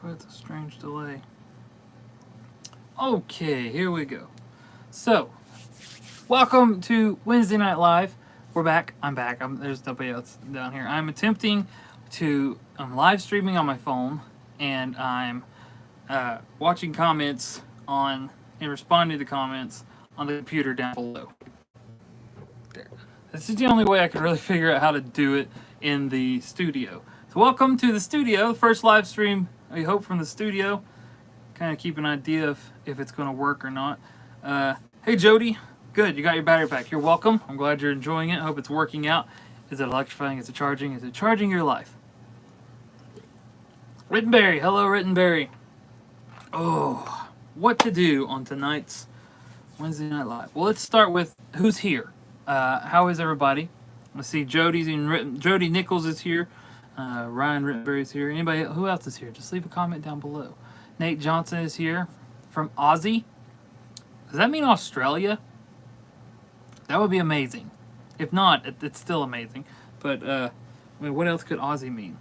With a strange delay. Okay, here we go. So, welcome to Wednesday Night Live. We're back. I'm back. There's nobody else down here. I'm live streaming on my phone, and I'm watching comments on and responding to comments on the computer down below. There. This is the only way I could really figure out how to do it in the studio. So, welcome to the studio, first live stream, we hope, from the studio. Kind of keep an idea of if it's going to work or not. Hey, Jody. Good, you got your battery pack. You're welcome. I'm glad you're enjoying it. I hope it's working out. Is it electrifying? Is it charging? Is it charging your life? Rittenberry. Hello, Rittenberry. Oh, what to do on tonight's Wednesday Night Live? Well, let's start with who's here. How is everybody? Let's see. Jody Nichols is here. Ryan Rittenberry is here. Anybody? Who else is here? Just leave a comment down below. Nate Johnson is here from Aussie. Does that mean Australia? That would be amazing. If not, it's still amazing. But what else could Aussie mean?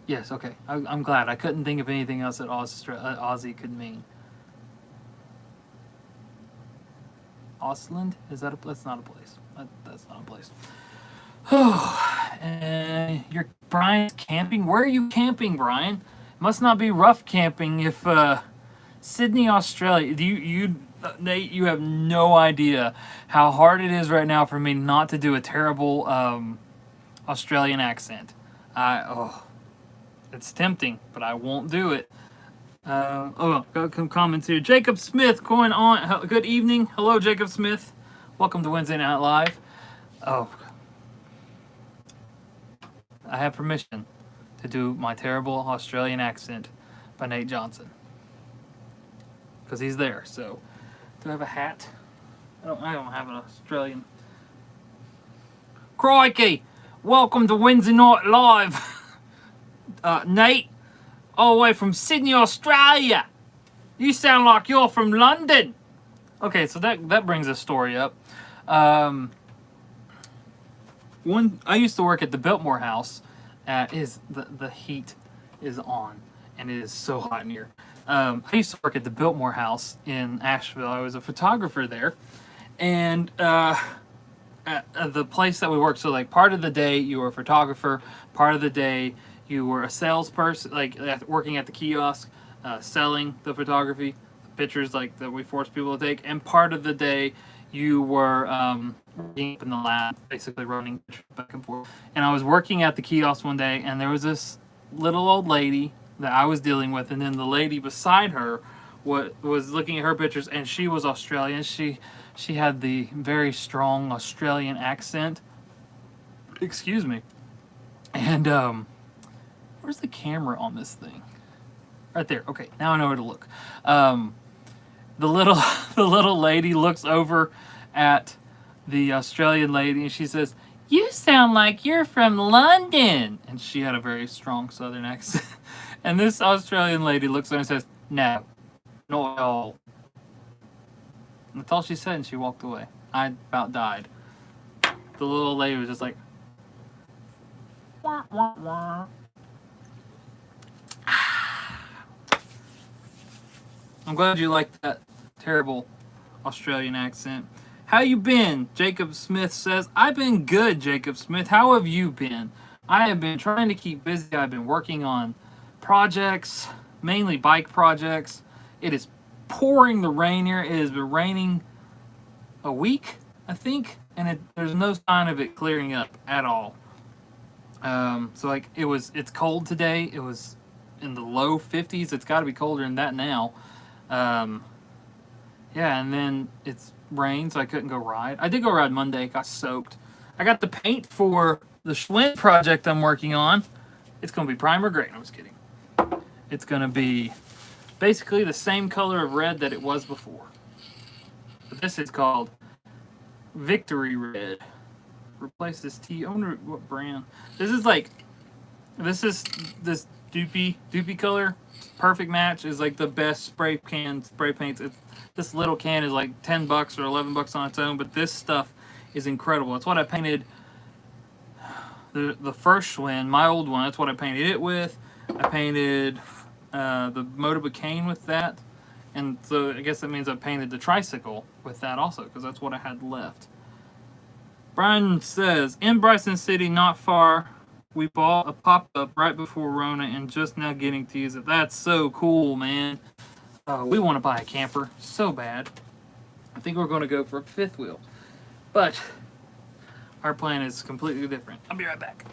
Yes, okay. I'm glad. I couldn't think of anything else that Aussie could mean. Ausland? That's not a place. That's not a place. Oh, Brian's camping. Where are you camping, Brian? It must not be rough camping if Sydney, Australia. Nate, you have no idea how hard it is right now for me not to do a terrible Australian accent. It's tempting, but I won't do it. Got some comments here. Jacob Smith going on. Good evening. Hello, Jacob Smith. Welcome to Wednesday Night Live. Oh, I have permission to do my terrible Australian accent by Nate Johnson. Because he's there, so. Do I have a hat? I don't have an Australian. Crikey! Welcome to Wednesday Night Live. Nate, all the way from Sydney, Australia. You sound like you're from London. Okay, so that brings a story up. I used to work at the Biltmore House. The heat is on, and it is so hot in here. I used to work at the Biltmore House in Asheville. I was a photographer there, and at the place that we worked, so like part of the day you were a photographer, part of the day you were a salesperson, like working at the kiosk, selling the photography, pictures like that we forced people to take, and part of the day you were working up in the lab, basically running back and forth. And I was working at the kiosk one day, and there was this little old lady that I was dealing with, and then the lady beside her was looking at her pictures, and she was Australian. She had the very strong Australian accent. Excuse me. And where's the camera on this thing? Right there. Okay, now I know where to look. The little lady looks over at the Australian lady, and she says, "You sound like you're from London." And she had a very strong Southern accent. And this Australian lady looks at her and says, "No, not at all." And that's all she said, and she walked away. I about died. The little lady was just like, wah, wah, wah. I'm glad you liked that terrible Australian accent. How you been? Jacob Smith says, "I've been good, Jacob Smith. How have you been?" I have been trying to keep busy. I've been working on projects, mainly bike projects. It is pouring the rain here. It has been raining a week, I think, and there's no sign of it clearing up at all. It's cold today. It was in the low 50s. It's got to be colder than that now. And then it's rained, so I couldn't go ride. I did go ride Monday, got soaked. I got the paint for the Schwinn project I'm working on. It's going to be primer gray. No, I'm just kidding. It's going to be basically the same color of red that it was before. But this is called Victory Red. Replace this T. I wonder what brand. This is this Doopy color. Perfect match is like the best spray paints. This little can is like $10 or $11 on its own, but this stuff is incredible. It's what I painted the first Schwinn, my old one. That's what I painted it with. I painted the motorbicane with that, and so I guess that means I painted the tricycle with that also, because that's what I had left. Brian says, in Bryson City, not far, we bought a pop-up right before Rona and just now getting to use it. That's so cool, man. We want to buy a camper so bad. I think we're going to go for a fifth wheel. But our plan is completely different. I'll be right back.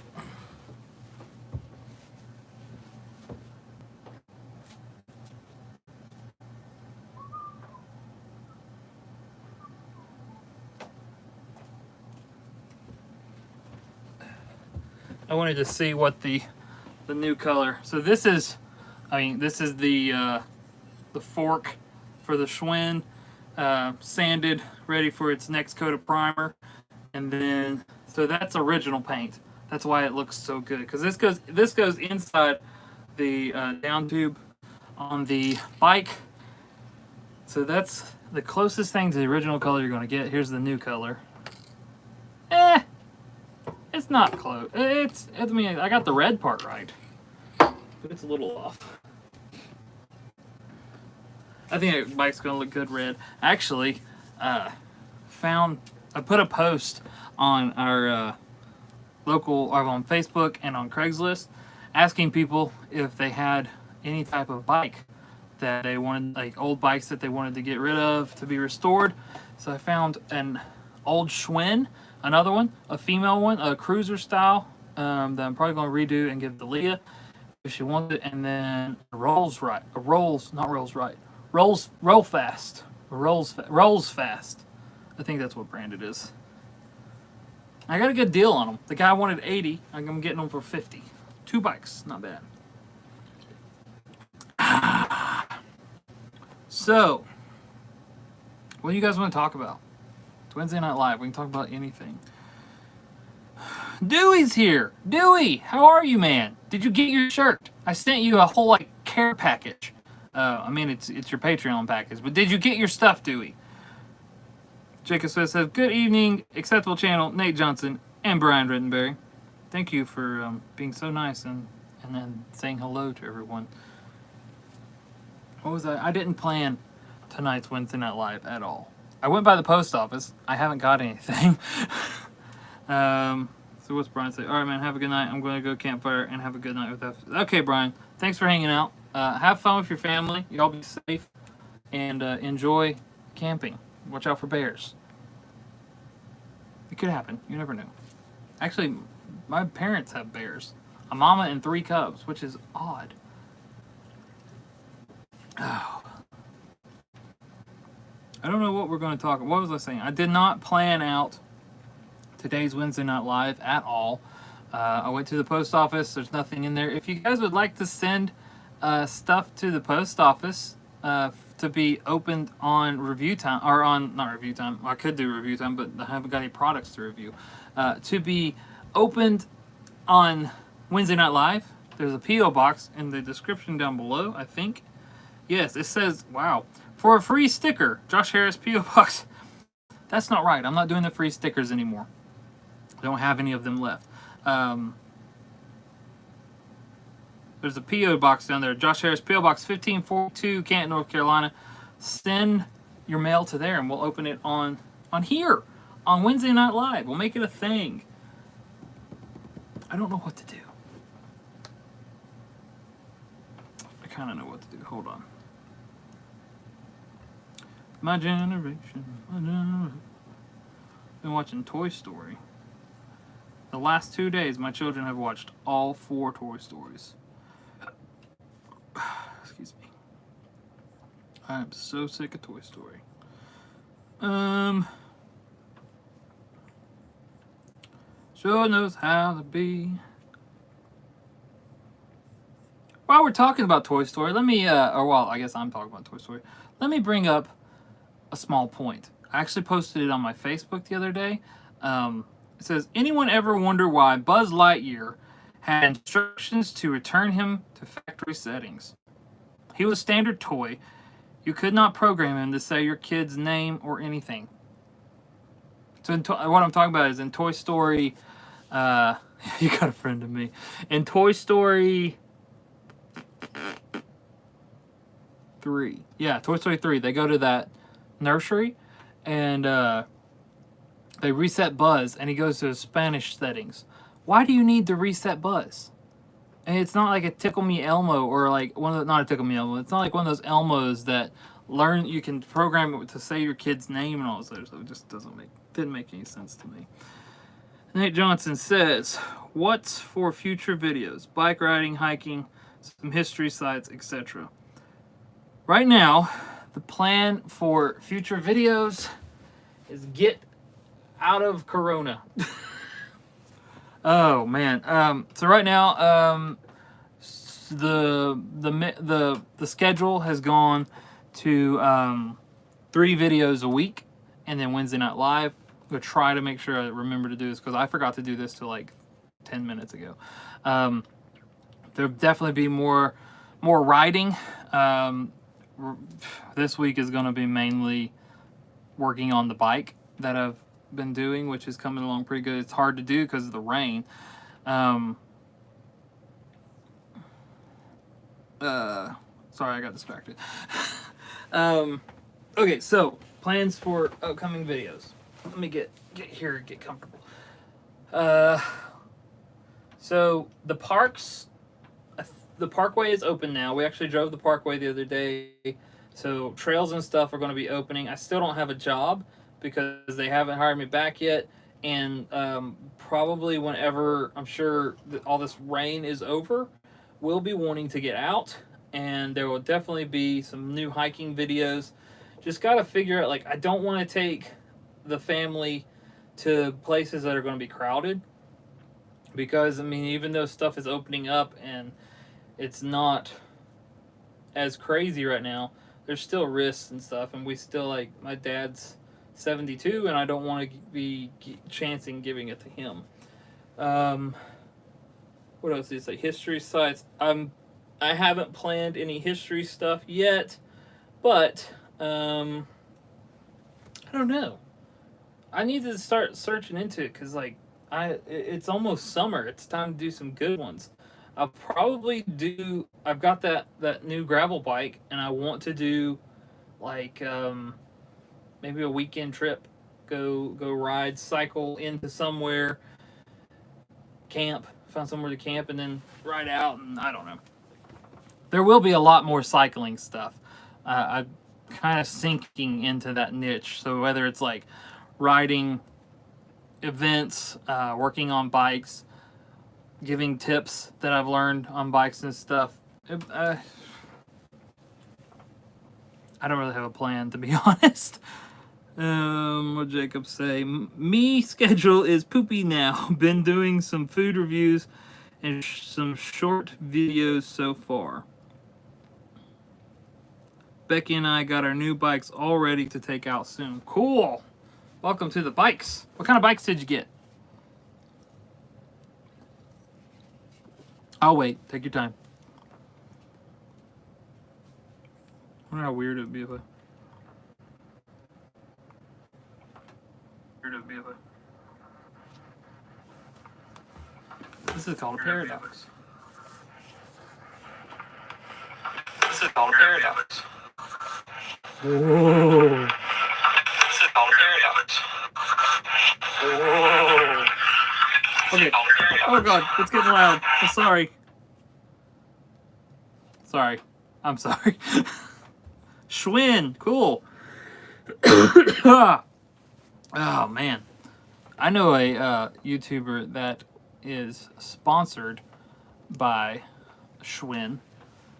I wanted to see what the new color. So this is, this is the fork for the Schwinn, sanded, ready for its next coat of primer, and then so that's original paint. That's why it looks so good, because this goes inside the down tube on the bike. So that's the closest thing to the original color you're going to get. Here's the new color. It's not close. I mean, I got the red part right, but it's a little off. I think the bike's gonna look good red. Actually, I put a post on our local, or on Facebook and on Craigslist, asking people if they had any type of bike that they wanted, like old bikes that they wanted to get rid of to be restored. So I found an old Schwinn, another one, a female one, a cruiser style, that I'm probably going to redo and give to Leah if she wants it, and then Rolls Fast. I think that's what brand it is. I got a good deal on them. The guy wanted 80. I'm getting them for 50. 2 bikes, not bad. So, what do you guys want to talk about? It's Wednesday Night Live. We can talk about anything. Dewey's here. Dewey, how are you, man? Did you get your shirt? I sent you a whole care package. It's your Patreon package. But did you get your stuff, Dewey? Jacob Smith says, good evening, Acceptable Channel, Nate Johnson, and Brian Rittenberry. Thank you for being so nice and then saying hello to everyone. What was I didn't plan tonight's Wednesday Night Live at all. I went by the post office. I haven't got anything. So what's Brian say? All right, man, have a good night. I'm going to go campfire and have a good night with us. Okay, Brian, thanks for hanging out. Have fun with your family. Y'all be safe and enjoy camping. Watch out for bears. It could happen. You never know. Actually, my parents have bears. A mama and 3 cubs, which is odd. Oh. I don't know what we're going to talk about. What was I saying? I did not plan out today's Wednesday Night Live at all. I went to the post office. There's nothing in there. If you guys would like to send stuff to the post office to be opened on review time, or on, not review time, I could do review time, but I haven't got any products to review, to be opened on Wednesday Night Live, there's a P.O. box in the description down below, I think. Yes, it says, wow, for a free sticker, Josh Harris P.O. box. That's not right. I'm not doing the free stickers anymore. I don't have any of them left. There's a P.O. box down there. Josh Harris, P.O. Box 1542, Canton, North Carolina. Send your mail to there, and we'll open it on here, on Wednesday Night Live. We'll make it a thing. I don't know what to do. I kind of know what to do. Hold on. My generation. Been watching Toy Story. The last 2 days, my children have watched all 4 Toy Stories. Excuse me. I am so sick of Toy Story. Sure knows how to be. While we're talking about Toy Story, let me, I guess I'm talking about Toy Story. Let me bring up a small point. I actually posted it on my Facebook the other day. It says, anyone ever wonder why Buzz Lightyear had instructions to return him to factory settings? He was a standard toy. You could not program him to say your kid's name or anything. So what I'm talking about is in Toy Story You got a friend of me. And Toy Story 3. Yeah, Toy Story 3. They go to that nursery and they reset Buzz and he goes to his Spanish settings. Why do you need to reset Buzz? And it's not like a Tickle Me Elmo or like one of the, not a Tickle Me Elmo. It's not like one of those Elmos that you can program it to say your kid's name and all this other stuff. It just didn't make any sense to me. Nate Johnson says, what's for future videos? Bike riding, hiking, some history sites, etc. Right now, the plan for future videos is get out of Corona. Oh man. So right now, the schedule has gone to 3 videos a week, and then Wednesday Night Live. I'm gonna try to make sure I remember to do this because I forgot to do this till like 10 minutes ago. There'll definitely be more riding. This week is going to be mainly working on the bike that I've been doing, which is coming along pretty good. It's hard to do because of the rain. Sorry, I got distracted. Okay, so plans for upcoming videos. Let me get here and get comfortable. So the parkway is open now. We actually drove the parkway the other day. So trails and stuff are going to be opening. I still don't have a job because they haven't hired me back yet. And probably whenever I'm sure that all this rain is over, we'll be wanting to get out. And there will definitely be some new hiking videos. Just got to figure out, like, I don't want to take the family to places that are going to be crowded. Because, I mean, even though stuff is opening up and it's not as crazy right now, there's still risks and stuff. And we still, like, my dad's 72 and I don't want to be chancing giving it to him. What else is it? History sites. I haven't planned any history stuff yet, but I don't know. I need to start searching into it because, like, it's almost summer. It's time to do some good ones. I'll probably do. I've got that new gravel bike, and I want to do like maybe a weekend trip. Go ride, cycle into somewhere, camp, find somewhere to camp, and then ride out. And I don't know. There will be a lot more cycling stuff. I'm kind of sinking into that niche. So whether it's like riding events, working on bikes, giving tips that I've learned on bikes and stuff. I don't really have a plan, to be honest. What Jacob say? Me schedule is poopy now. Been doing some food reviews and some short videos so far. Becky and I got our new bikes all ready to take out soon. Cool. Welcome to the bikes. What kind of bikes did you get? I'll wait. Take your time. I wonder how weird it would be if This is called a paradox. This is called a paradox. Whoa. This is called a paradox. Whoa. Okay. Oh god, it's getting loud. I'm sorry. Sorry. I'm sorry. Schwinn, cool. Oh man. I know a YouTuber that is sponsored by Schwinn.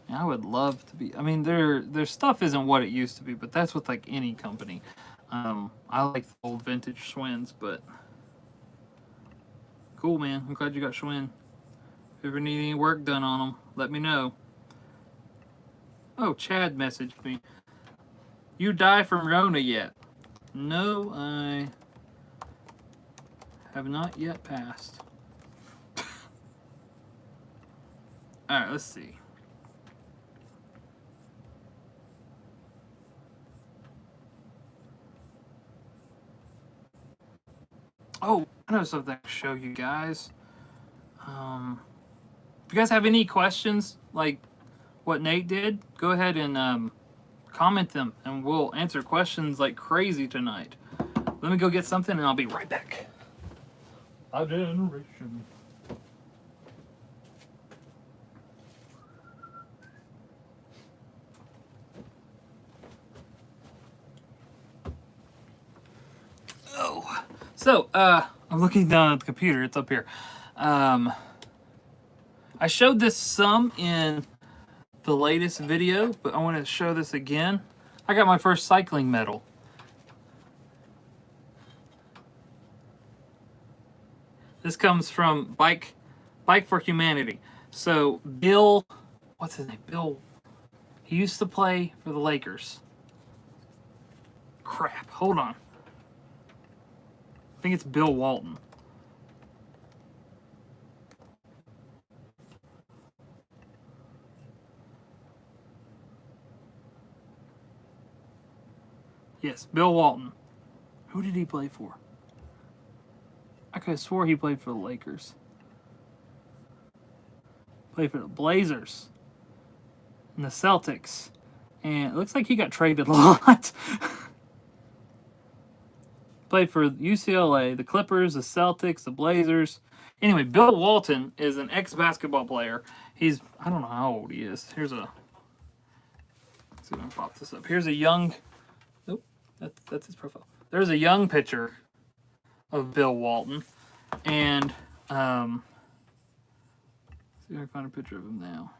And I would love to be. I mean, their stuff isn't what it used to be, but that's with like any company. I like the old vintage Schwinns, but cool, man. I'm glad you got Schwinn. If you ever need any work done on them, let me know. Oh, Chad messaged me. You die from Rona yet? No, I have not yet passed. Alright, let's see. Oh, I know something I can show you guys. If you guys have any questions, like what Nate did, go ahead and comment them, and we'll answer questions like crazy tonight. Let me go get something, and I'll be right back. Our generation. Oh, so I'm looking down at the computer. It's up here. I showed this some in the latest video, but I want to show this again. I got my first cycling medal. This comes from Bike for Humanity. So Bill, what's his name? Bill, he used to play for the Lakers. Crap, hold on. I think it's Bill Walton. Yes, Bill Walton. Who did he play for? I could have swore he played for the Lakers. Played for the Blazers. And the Celtics. And it looks like he got traded a lot. Played for UCLA, the Clippers, the Celtics, the Blazers. Anyway, Bill Walton is an ex-basketball player. He's, I don't know how old he is. Here's a, let's see if I can pop this up. Here's a young, nope, that's his profile. There's a young picture of Bill Walton. And, see if I can find a picture of him now.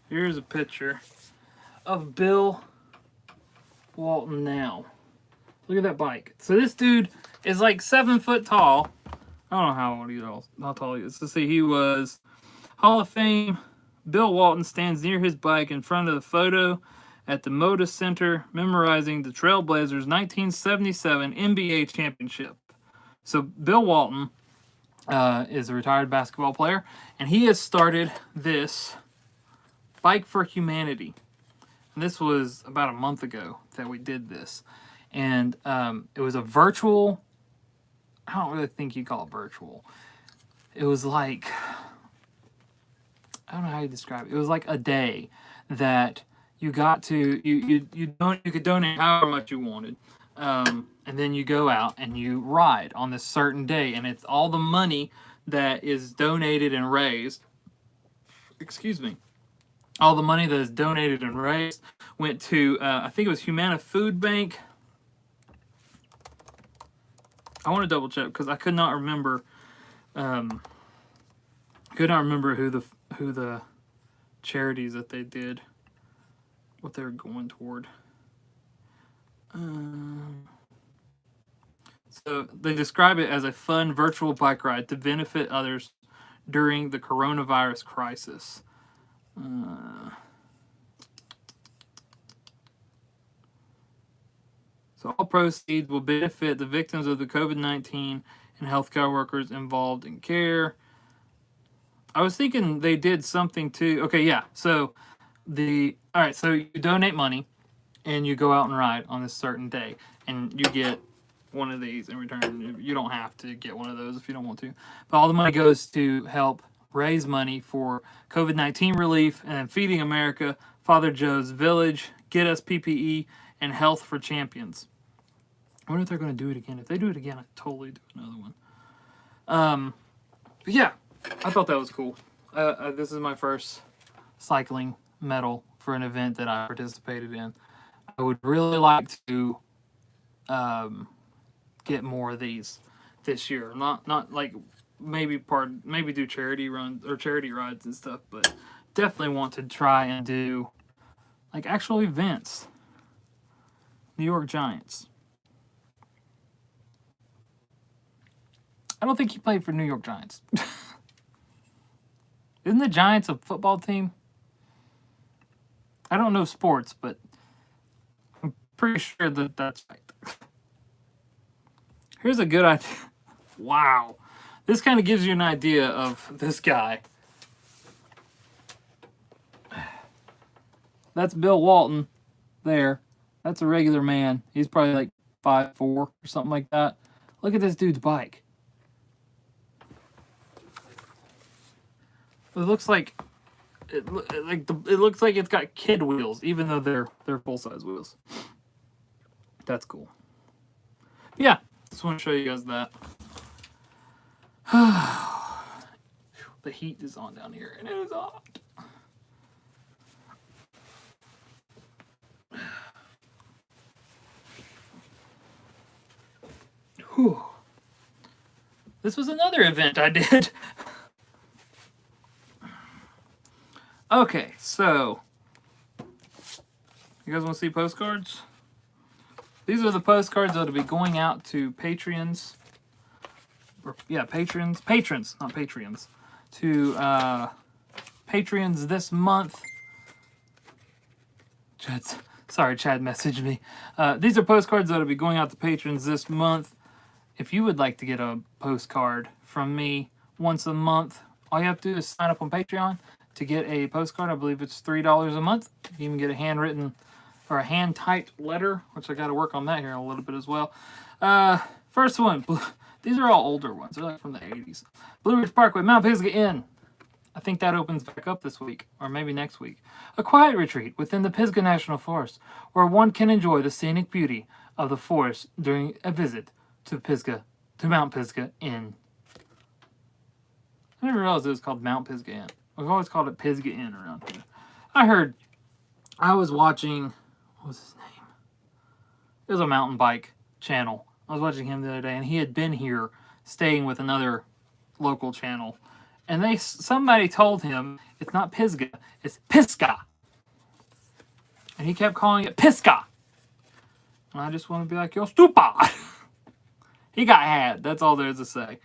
Here's a picture of Bill Walton now. Look at that bike. So this dude is like 7 foot tall. I don't know how tall he is. Let's see, he was Hall of Fame. Bill Walton stands near his bike in front of the photo at the Moda Center, memorizing the Trailblazers' 1977 NBA championship. So Bill Walton is a retired basketball player, and he has started this Bike for Humanity. And this was about a month ago that we did this. And it was a virtual, I don't really think you call it virtual. It was like, I don't know how you describe it. It was like a day that you got to, you could donate however much you wanted. And then you go out and you ride on this certain day. And it's all the money that is donated and raised. Excuse me. All the money that is donated and raised went to, I think it was Humana Food Bank. I want to double check because I could not remember. Who the charities that they did, what they were going toward. So they describe it as a fun virtual bike ride to benefit others during the coronavirus crisis. So all proceeds will benefit the victims of the COVID-19 and healthcare workers involved in care. I was thinking they did something too. Okay, yeah. So all right, so you donate money and you go out and ride on this certain day and you get one of these in return. You don't have to get one of those if you don't want to. But all the money goes to help raise money for COVID-19 relief and Feeding America, Father Joe's Village, Get Us PPE, and Health for Champions. I wonder if they're going to do it again. If they do it again, I'd totally do another one. But yeah, I thought that was cool. This is my first cycling medal for an event that I participated in. I would really like to get more of these this year. Not like maybe do charity runs or charity rides and stuff, but definitely want to try and do like actual events. New York Giants. I don't think he played for New York Giants. Isn't the Giants a football team? I don't know sports, but I'm pretty sure that that's right. Here's a good idea. Wow. This kind of gives you an idea of this guy. That's Bill Walton there. That's a regular man. He's probably like 5'4" or something like that. Look at this dude's bike. It looks like it looks like it's got kid wheels, even though they're full-size wheels. That's cool. Yeah, just want to show you guys that. The heat is on down here, and it is hot. Whew. This was another event I did. Okay, so you guys want to see postcards? These are the postcards that'll be going out to patrons. Patrons, not Patreons. To patrons this month. Chad messaged me. These are postcards that'll be going out to patrons this month. If you would like to get a postcard from me once a month, all you have to do is sign up on Patreon to get a postcard. I believe it's $3 a month. You can get a handwritten or a hand-typed letter, which I got to work on that here in a little bit as well. First one. These are all older ones. They're like from the 80s. Blue Ridge Parkway, Mount Pisgah Inn. I think that opens back up this week, or maybe next week. A quiet retreat within the Pisgah National Forest, where one can enjoy the scenic beauty of the forest during a visit to Mount Pisgah Inn. I didn't realize it was called Mount Pisgah Inn. We've always called it Pisgah Inn around here. I was watching, what was his name? It was a mountain bike channel. I was watching him the other day, and he had been here staying with another local channel. And somebody told him it's not Pisgah, it's Pisgah. And he kept calling it Pisgah. And I just want to be like, yo, stupid. He got had. That's all there is to say.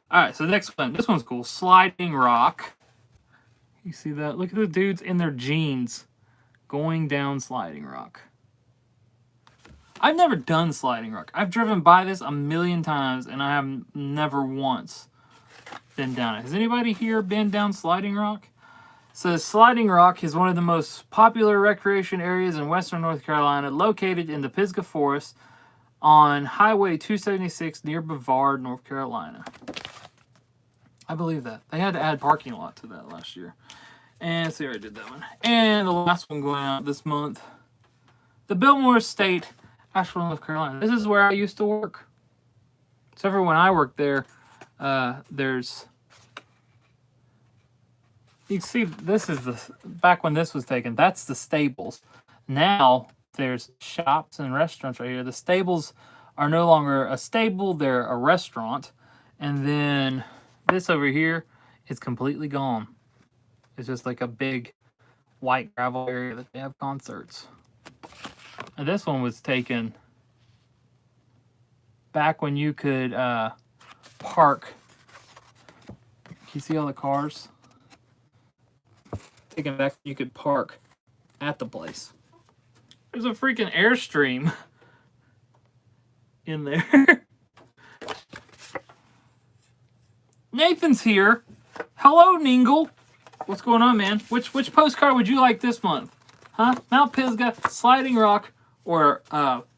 All right, so the next one. This one's cool. Sliding Rock. You see that? Look at the dudes in their jeans going down Sliding Rock. I've never done Sliding Rock. I've driven by this a million times, and I have never once been down it. Has anybody here been down Sliding Rock? So Sliding Rock is one of the most popular recreation areas in western North Carolina, located in the Pisgah Forest on Highway 276 near Brevard, North Carolina. I believe that. They had to add parking lot to that last year. And see, I already did that one. And the last one going out this month. The Biltmore Estate, Asheville, North Carolina. This is where I used to work. Except for when I worked there, there's... You can see, this is the... Back when this was taken, that's the stables. Now, there's shops and restaurants right here. The stables are no longer a stable, they're a restaurant. And then this over here is completely gone. It's just like a big white gravel area that they have concerts. And this one was taken back when you could park. Can you see all the cars? Taken back, you could park at the place. There's a freaking Airstream in there. Nathan's here. Hello, Ningle. What's going on, man? Which postcard would you like this month? Huh? Mount Pisgah, Sliding Rock, or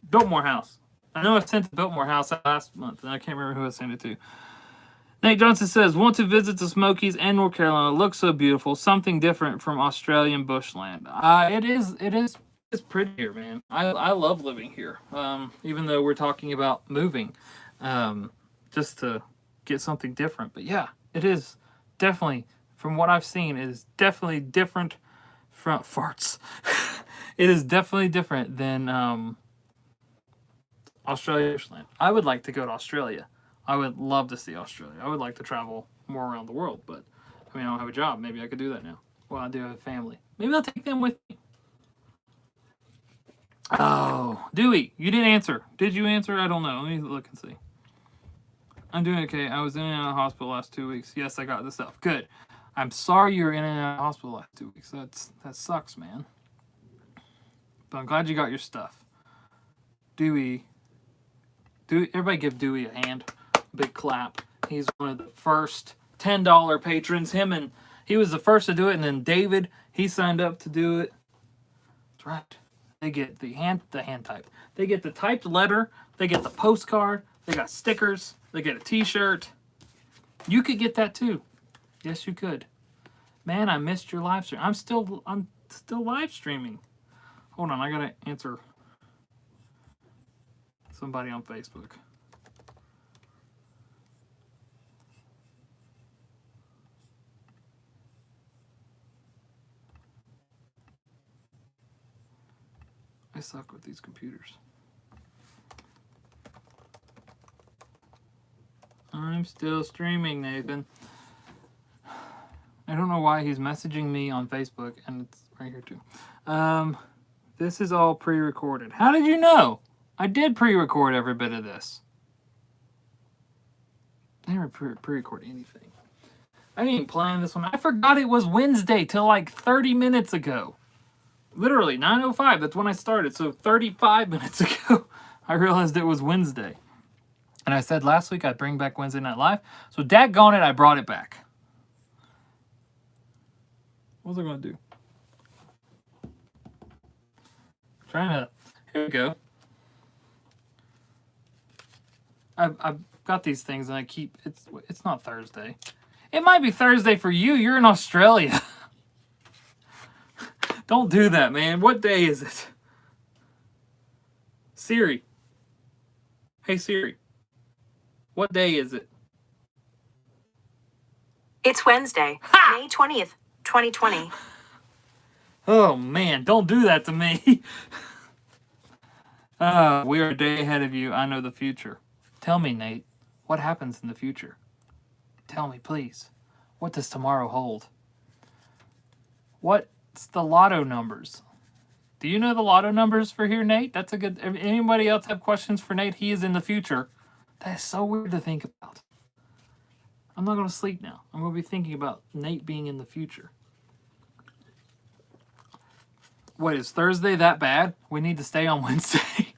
Biltmore House? I know I sent the Biltmore House last month, and I can't remember who I sent it to. Nate Johnson says, want to visit the Smokies and North Carolina. Looks so beautiful. Something different from Australian bushland. It's pretty here, man. I love living here. Even though we're talking about moving, just to get something different. But yeah, it is definitely, from what I've seen, it is definitely different from farts. It is definitely different than Australia bushland. I would like to go to Australia. I would love to see Australia. I would like to travel more around the world, but I mean, I don't have a job. Maybe I could do that now. Well, I do have a family. Maybe I'll take them with me. Oh, Dewey, you didn't answer. Did you answer? I don't know. Let me look and see. I'm doing okay. I was in and out of the hospital the last 2 weeks. Yes, I got the stuff. Good. I'm sorry you were in and out of the hospital the last 2 weeks. That sucks, man. But I'm glad you got your stuff. Dewey, everybody give Dewey a hand. Big clap. He's one of the first $10 patrons. He was the first to do it, and then David, he signed up to do it. That's right. They get the hand type. They get the typed letter. They get the postcard. They got stickers. They get a T-shirt. You could get that too. Yes, you could. Man, I missed your live stream. I'm still live streaming. Hold on, I gotta answer somebody on Facebook. I suck with these computers. I'm still streaming, Nathan. I don't know why he's messaging me on Facebook, and it's right here too. This is all pre-recorded. How did you know? I did pre-record every bit of this. I never pre-record anything. I didn't even plan this one. I forgot it was Wednesday till like 30 minutes ago. Literally, 9:05. That's when I started. So 35 minutes ago, I realized it was Wednesday. And I said last week I'd bring back Wednesday Night Live. So daggone it, I brought it back. What was I going to do? Here we go. I've got these things and I keep, it's not Thursday. It might be Thursday for you. You're in Australia. Don't do that, man. What day is it? Siri. Hey, Siri. What day is it? It's Wednesday, May 20th, 2020. Oh, man. Don't do that to me. We are a day ahead of you. I know the future. Tell me, Nate, what happens in the future? Tell me, please. What does tomorrow hold? What's the lotto numbers? Do you know the lotto numbers for here, Nate? That's a good... Anybody else have questions for Nate? He is in the future. That is so weird to think about. I'm not going to sleep now. I'm going to be thinking about Nate being in the future. Wait, is Thursday that bad? We need to stay on Wednesday.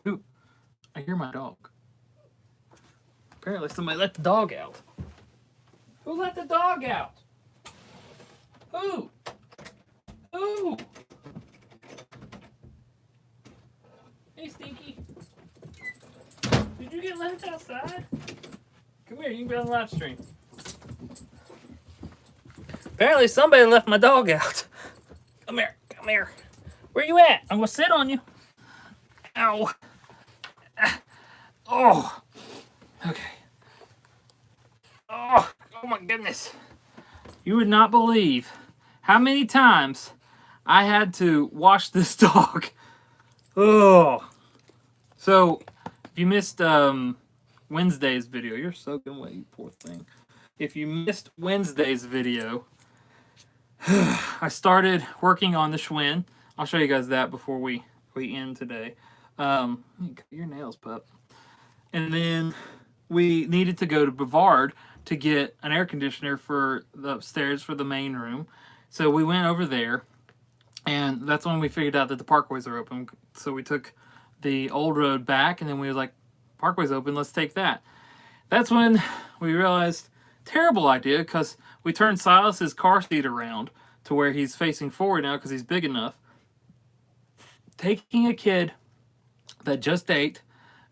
Ooh, I hear my dog. Apparently somebody let the dog out. Who let the dog out? Who? Who? Hey, Stinky. Did you get left outside? Come here, you can be on the live stream. Apparently somebody left my dog out. Come here, come here. Where you at? I'm gonna sit on you. Ow. Oh. Okay. Oh my goodness. You would not believe how many times I had to wash this dog. Oh. So, if you missed Wednesday's video, you're soaking wet, you poor thing. If you missed Wednesday's video, I started working on the Schwinn. I'll show you guys that before we end today. Cut your nails, pup. And then we needed to go to Brevard to get an air conditioner for the upstairs for the main room. So we went over there, and that's when we figured out that the parkways are open. So we took the old road back, and then we were like, parkway's open, let's take that. That's when we realized, terrible idea, because we turned Silas's car seat around to where he's facing forward now because he's big enough. Taking a kid that just ate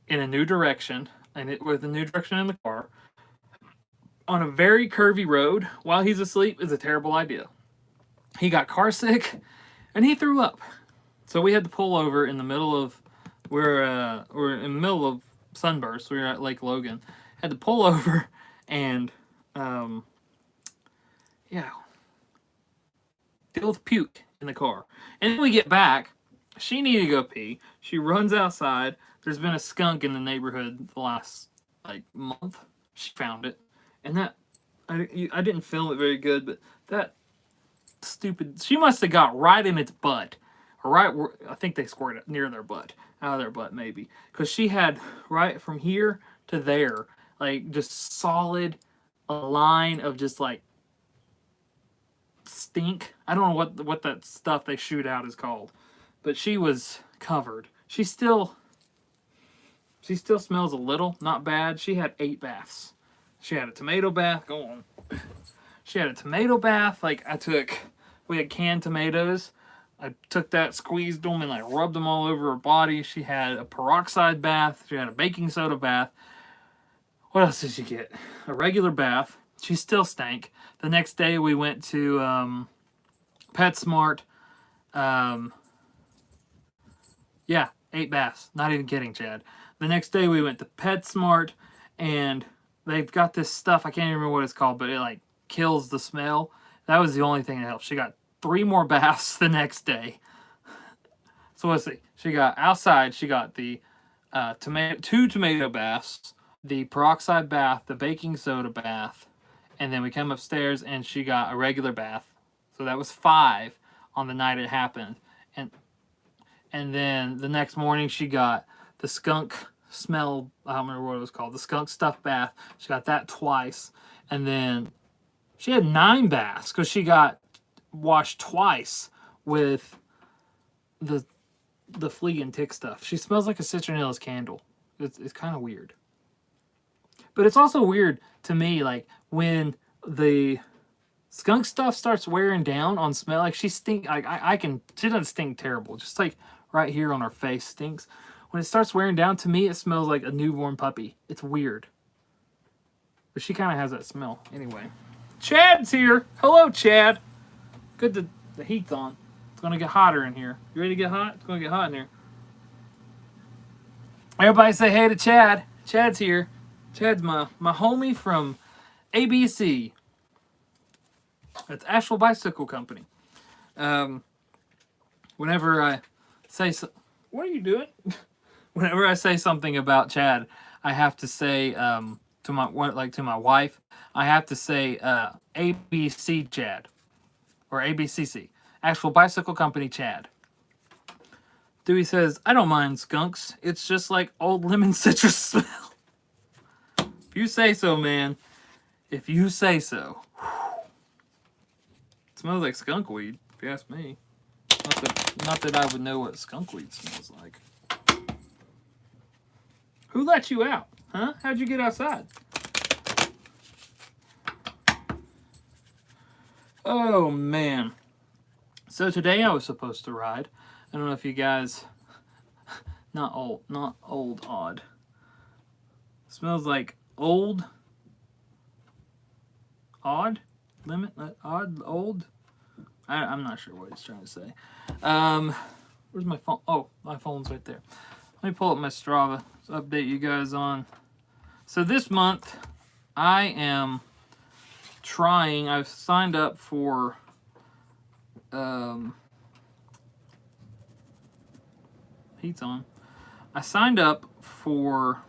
in a new direction, and with a new direction in the car, on a very curvy road while he's asleep is a terrible idea. He got car sick, and he threw up. So we had to pull over in the middle of, we're in the middle of Sunburst. We were at Lake Logan. Had to pull over and, deal with puke in the car. And then we get back. She needed to go pee. She runs outside. There's been a skunk in the neighborhood the last, month. She found it. And that, I didn't film it very good, but that stupid, she must have got right in its butt. Or right where, I think they squirted near their butt. Out of their butt, maybe. Because she had right from here to there, just solid, a line of just, stink. I don't know what that stuff they shoot out is called. But she was covered. She still smells a little, not bad. She had 8 baths. She had a tomato bath. Go on. She had a tomato bath. Like, we had canned tomatoes. I took that, squeezed them, and like rubbed them all over her body. She had a peroxide bath. She had a baking soda bath. What else did she get? A regular bath. She still stank. The next day we went to PetSmart. Yeah, 8 baths. Not even kidding, Chad. The next day we went to PetSmart, and they've got this stuff. I can't even remember what it's called, but it like kills the smell. That was the only thing that helped. She got 3 more baths the next day. So let's see. She got outside. She got the 2 tomato baths, the peroxide bath, the baking soda bath, and then we came upstairs and she got a regular bath. So that was 5 on the night it happened. And then the next morning she got the skunk smell, I don't remember what it was called, the skunk stuff bath. She got that twice. And then she had 9 baths because she got washed twice with the flea and tick stuff. She smells like a citronellus candle. It's kind of weird. But it's also weird to me, like, when the skunk stuff starts wearing down on smell, like, she doesn't stink terrible. Just, like, right here on her face stinks. When it starts wearing down, to me, it smells like a newborn puppy. It's weird. But she kind of has that smell. Anyway. Chad's here. Hello, Chad. Good that the heat's on. It's going to get hotter in here. You ready to get hot? It's going to get hot in here. Everybody say hey to Chad. Chad's here. Chad's my homie from ABC. That's Asheville Bicycle Company. Whenever I say... what are you doing? Whenever I say something about Chad, I have to say to my wife, I have to say ABC Chad. Or ABCC. Asheville Bicycle Company Chad. Dewey says, I don't mind skunks. It's just like old lemon citrus smell. If you say so, man. If you say so. It smells like skunk weed, if you ask me. Not that I would know what skunk weed smells like. Who let you out? Huh? How'd you get outside? Oh, man. So today I was supposed to ride. I don't know if you guys... Not old odd. Smells like old... Odd? Limit? Odd? Old? I'm not sure what he's trying to say. Where's my phone? Oh, my phone's right there. Let me pull up my Strava to update you guys on. So this month, I am trying. I've signed up for heat's on. I signed up for...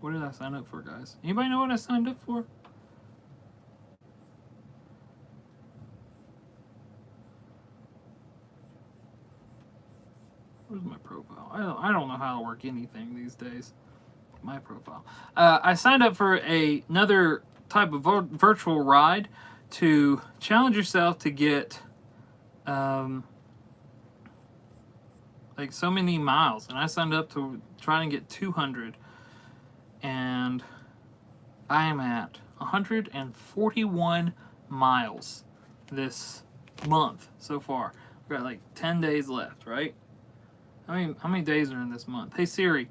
What did I sign up for, guys? Anybody know what I signed up for? Where's my profile? I don't know how to work anything these days. My profile. I signed up for another type of virtual ride to challenge yourself to get like so many miles, and I signed up to try and get 200, and I am at 141 miles this month so far. We've got like 10 days left, right? How many days are in this month? Hey Siri.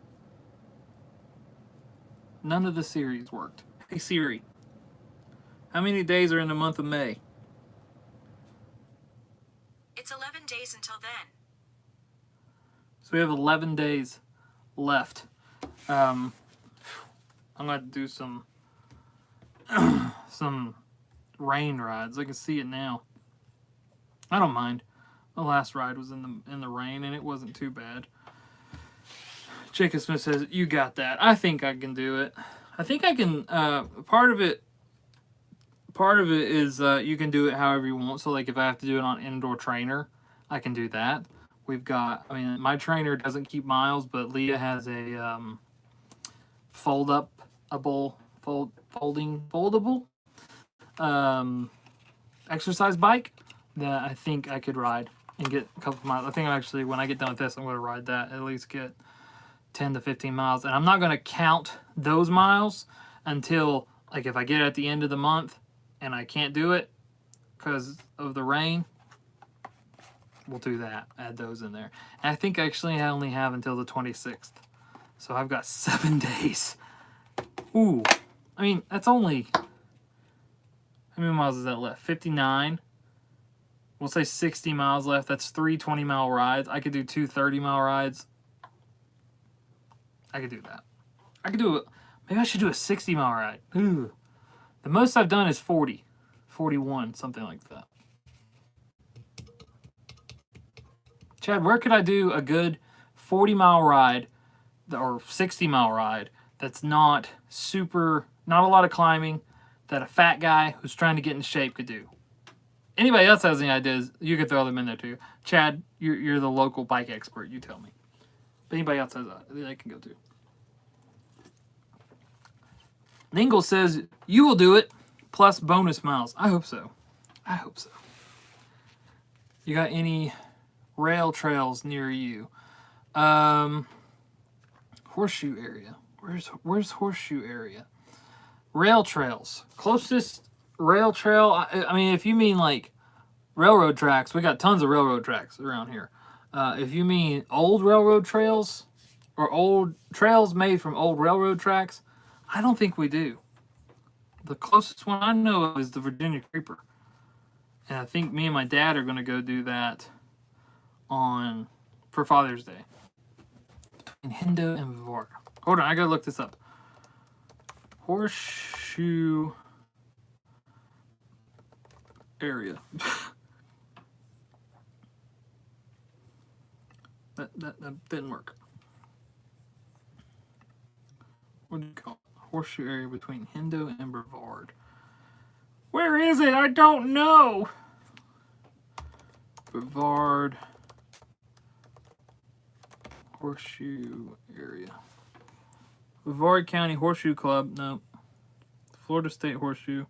None of the Siris worked. Hey Siri. How many days are in the month of May? It's 11 days until then. So we have 11 days left. I'm going to do some rain rides. I can see it now. I don't mind. The last ride was in the rain, and it wasn't too bad. Jacob Smith says, you got that. I think I can do it. I think I can... Part of it is you can do it however you want. So, like, if I have to do it on indoor trainer, I can do that. We've got... I mean, my trainer doesn't keep miles, but Leah has a foldable exercise bike that I think I could ride and get a couple miles. I think I'm actually, when I get done with this, I'm going to ride that, at least get 10 to 15 miles. And I'm not going to count those miles until, like, if I get at the end of the month and I can't do it because of the rain, we'll do that. Add those in there. And I think actually I only have until the 26th. So I've got 7 days. Ooh. I mean, that's only... How many miles is that left? 59. We'll say 60 miles left. That's 3 20-mile rides. I could do 2 30-mile rides. I could do that. I could do it. Maybe I should do a 60-mile ride. Ooh. The most I've done is 40. 41, something like that. Chad, where could I do a good 40-mile ride or 60-mile ride that's not super, not a lot of climbing, that a fat guy who's trying to get in shape could do? Anybody else has any ideas, you could throw them in there too. Chad, you're the local bike expert. You tell me. But anybody else has that, they can go too. Ningle says, you will do it, plus bonus miles. I hope so. I hope so. You got any rail trails near you? Horseshoe area. Where's Horseshoe area? Rail trails. Closest rail trail, I mean, if you mean like railroad tracks, we got tons of railroad tracks around here. If you mean old railroad trails or old trails made from old railroad tracks, I don't think we do. The closest one I know of is the Virginia Creeper. And I think me and my dad are going to go do that for Father's Day. Between Hendo and Vivard. Hold on, I got to look this up. Horseshoe area. that didn't work. What do you call it? Horseshoe area between Hendo and Brevard. Where is it? I don't know. Brevard Horseshoe area. Brevard County Horseshoe Club. No. Florida State Horseshoe.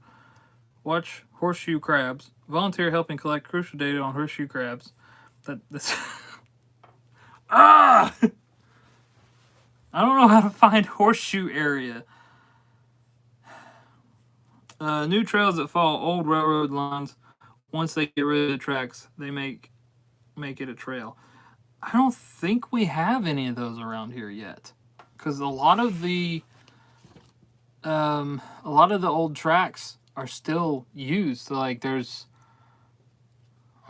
Watch horseshoe crabs. Volunteer helping collect crucial data on horseshoe crabs. That's ah! I don't know how to find horseshoe area. New trails that follow old railroad lines. Once they get rid of the tracks, they make it a trail. I don't think we have any of those around here yet, because a lot of the old tracks are still used. So like I'm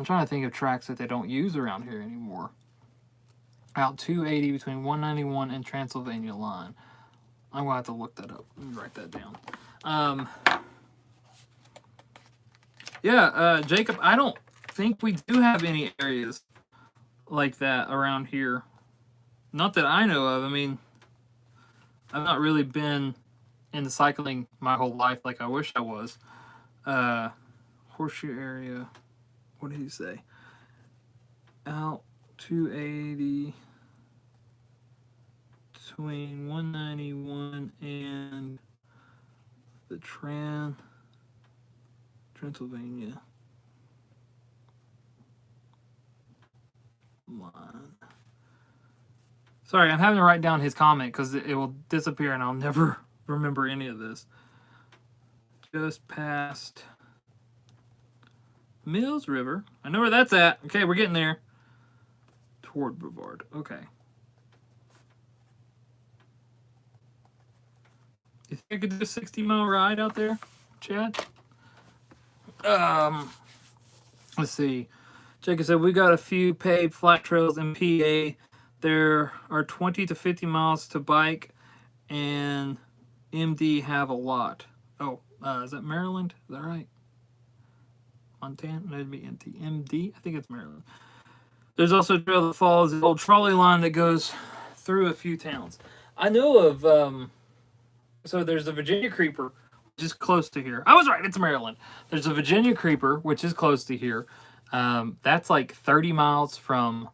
trying to think of tracks that they don't use around here anymore. Out 280 between 191 and Transylvania line. I'm gonna have to look that up. Let me write that down. Jacob, I don't think we do have any areas like that around here. Not that I know of. I mean, I've not really been into cycling my whole life like I wish I was. Horseshoe area. What did he say? Out 280 between 191 and the Transylvania line. Sorry, I'm having to write down his comment because it will disappear and I'll never remember any of this. Just past Mills River. I know where that's at. Okay, we're getting there. Toward Brevard. Okay. You think I could do a 60-mile ride out there, Chad? Let's see. Jacob said, we got a few paved flat trails in PA. There are 20 to 50 miles to bike, and MD have a lot. Oh, is that Maryland? Is that right? Montana? That'd be MD? I think it's Maryland. There's also a trail that follows the old trolley line that goes through a few towns. I know of, so there's the Virginia Creeper, which is close to here. I was right, it's Maryland. There's a Virginia Creeper, which is close to here. That's like 30 miles from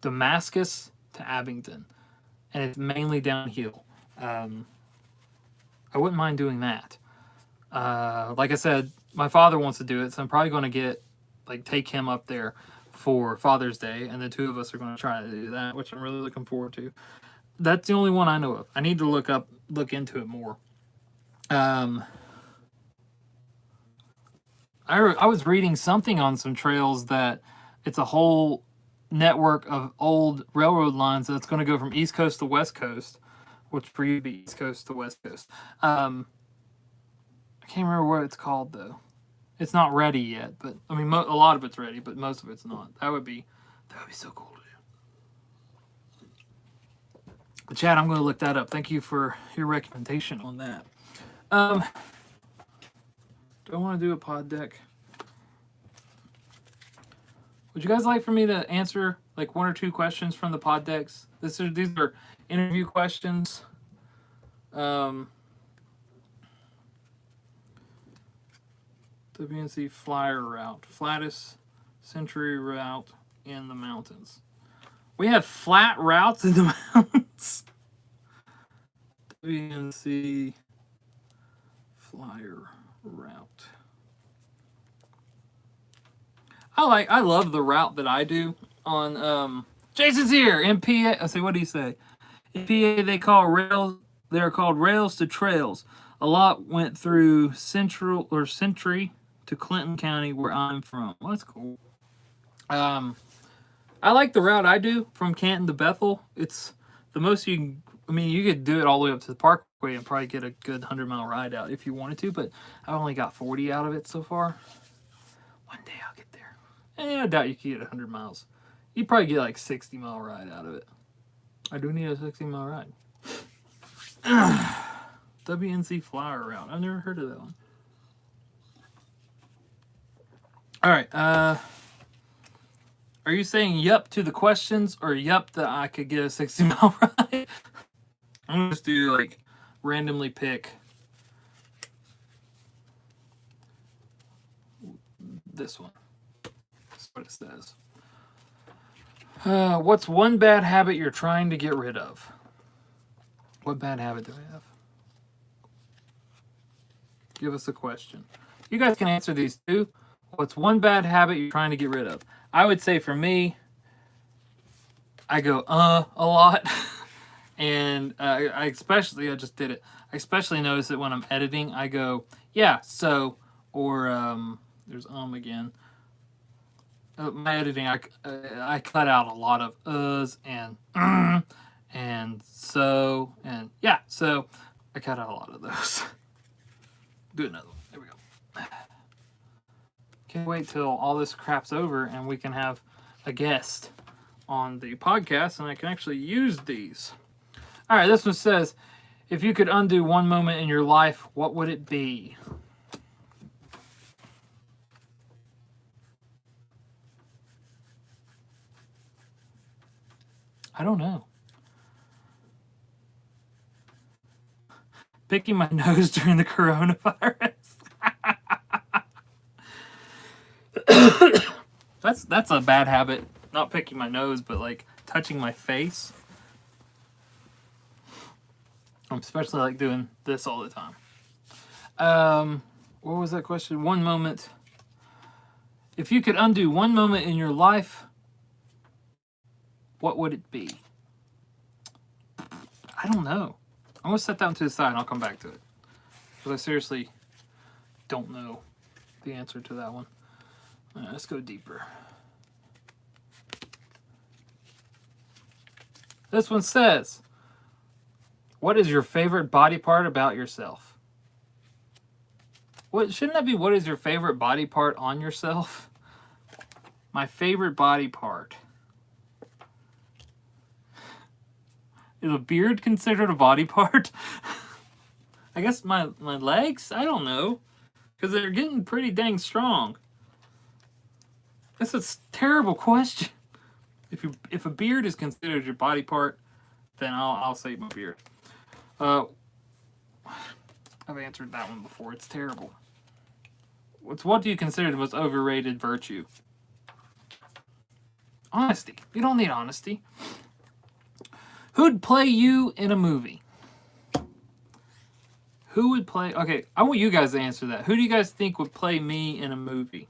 Damascus to Abington. And it's mainly downhill. I wouldn't mind doing that. Like I said, my father wants to do it, so I'm probably going to take him up there for Father's Day, and the two of us are going to try to do that, which I'm really looking forward to. that's the only one I know of. I need to look into it more. I was reading something on some trails that it's a whole network of old railroad lines that's going to go from East Coast to West Coast, which for you would be East Coast to West Coast. I can't remember what it's called though. It's not ready yet, but I mean, a lot of it's ready, but most of it's not. That would be so cool to do. But Chad, I'm going to look that up. Thank you for your recommendation on that. Do I want to do a pod deck? Would you guys like for me to answer like 1 or 2 questions from the pod decks? These are interview questions. WNC flyer route, flattest century route in the mountains. We have flat routes in the mountains. WNC flyer route. I love the route that I do on Jason's here in PA. I say, what do you say? In PA they call rails, they're called rails to trails. A lot went through Century to Clinton County where I'm from. Well, that's cool. I like the route I do from Canton to Bethel. It's the most you can, I mean, you could do it all the way up to the Parkway and probably get a good 100-mile ride out if you wanted to, but I've only got 40 out of it so far. One day I'll get there. I doubt you could get 100 miles. You'd probably get like 60-mile ride out of it. I do need a 60-mile ride. WNC flyer route. I've never heard of that one. All right. Are you saying yup to the questions or yup that I could get a 60-mile ride? I'm going to just do like randomly pick this one. That's what it says. What's one bad habit you're trying to get rid of? What bad habit do I have? Give us a question. You guys can answer these too. What's one bad habit you're trying to get rid of? I would say for me, I go a lot. And I just did it. I especially notice it when I'm editing. I go, yeah, so, or there's again. My editing, I cut out a lot of uhs and so, and yeah, so I cut out a lot of those. Do another one. There we go. Can't wait till all this crap's over and we can have a guest on the podcast and I can actually use these. All right, this one says, if you could undo one moment in your life, what would it be? I don't know. Picking my nose during the coronavirus. That's a bad habit. Not picking my nose, but like touching my face. I'm especially like doing this all the time. What was that question? One moment. If you could undo one moment in your life, what would it be? I don't know. I'm going to set that one to the side and I'll come back to it. Because I seriously don't know the answer to that one. All right, let's go deeper. This one says, what is your favorite body part about yourself? Shouldn't that be what is your favorite body part on yourself? My favorite body part. Is a beard considered a body part? I guess my legs? I don't know. Because they're getting pretty dang strong. That's a terrible question. If a beard is considered your body part, then I'll say my beard. I've answered that one before. It's terrible. What do you consider the most overrated virtue? Honesty. You don't need honesty. Who'd play you in a movie? Who would play... Okay, I want you guys to answer that. Who do you guys think would play me in a movie?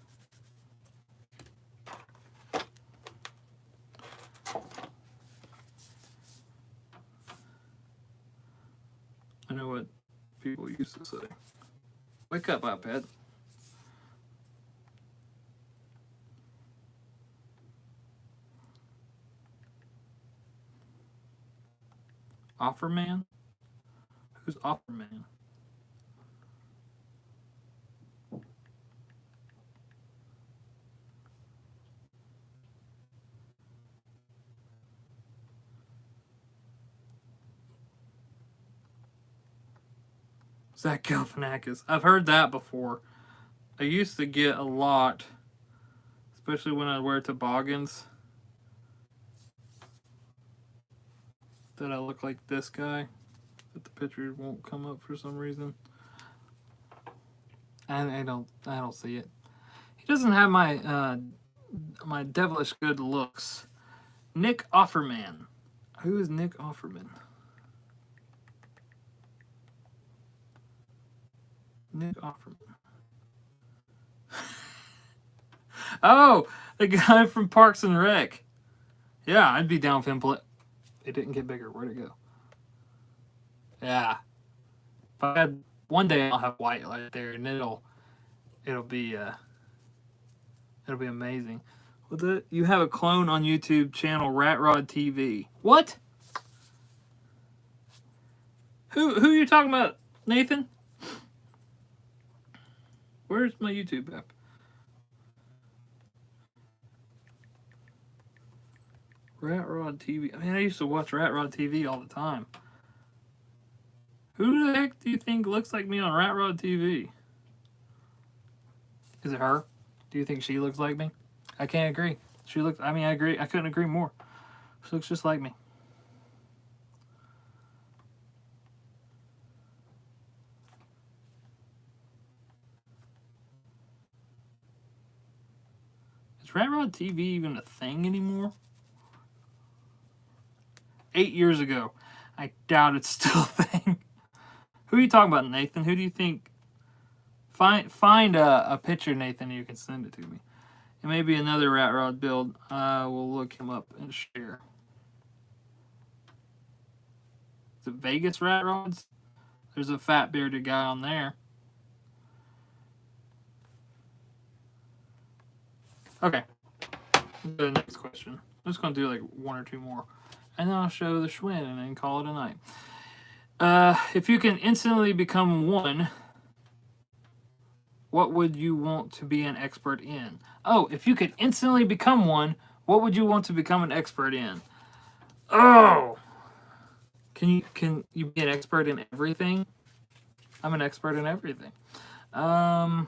I know what people used to say. Wake up, iPad. Offerman? Who's Offerman? Zach Galifianakis. I've heard that before. I used to get a lot, especially when I wear toboggans, that I look like this guy. But the picture won't come up for some reason. I don't see it. He doesn't have my my devilish good looks. Nick Offerman. Who is Nick Offerman? Nick Offerman. Oh, the guy from Parks and Rec. Yeah, I'd be down with him. It didn't get bigger. Where'd it go? Yeah. If I had one day, I'll have white light there, and it'll be amazing. You have a clone on YouTube channel, Rat Rod TV. What? Who are you talking about, Nathan? Where's my YouTube app? Rat Rod TV. I mean, I used to watch Rat Rod TV all the time. Who the heck do you think looks like me on Rat Rod TV? Is it her? Do you think she looks like me? I can't agree. I agree. I couldn't agree more. She looks just like me. Is Rat Rod TV even a thing anymore? 8 years ago. I doubt it's still a thing. Who are you talking about, Nathan? Who do you think? Find a picture, Nathan, and you can send it to me. It may be another Rat Rod build. We'll look him up and share. Is it Vegas Rat Rods? There's a fat bearded guy on there. Okay. The next question. I'm just going to do like one or two more. And then I'll show the Schwinn and then call it a night. If you can instantly become one, what would you want to be an expert in? Oh, if you could instantly become one, what would you want to become an expert in? Oh! Can you be an expert in everything? I'm an expert in everything. I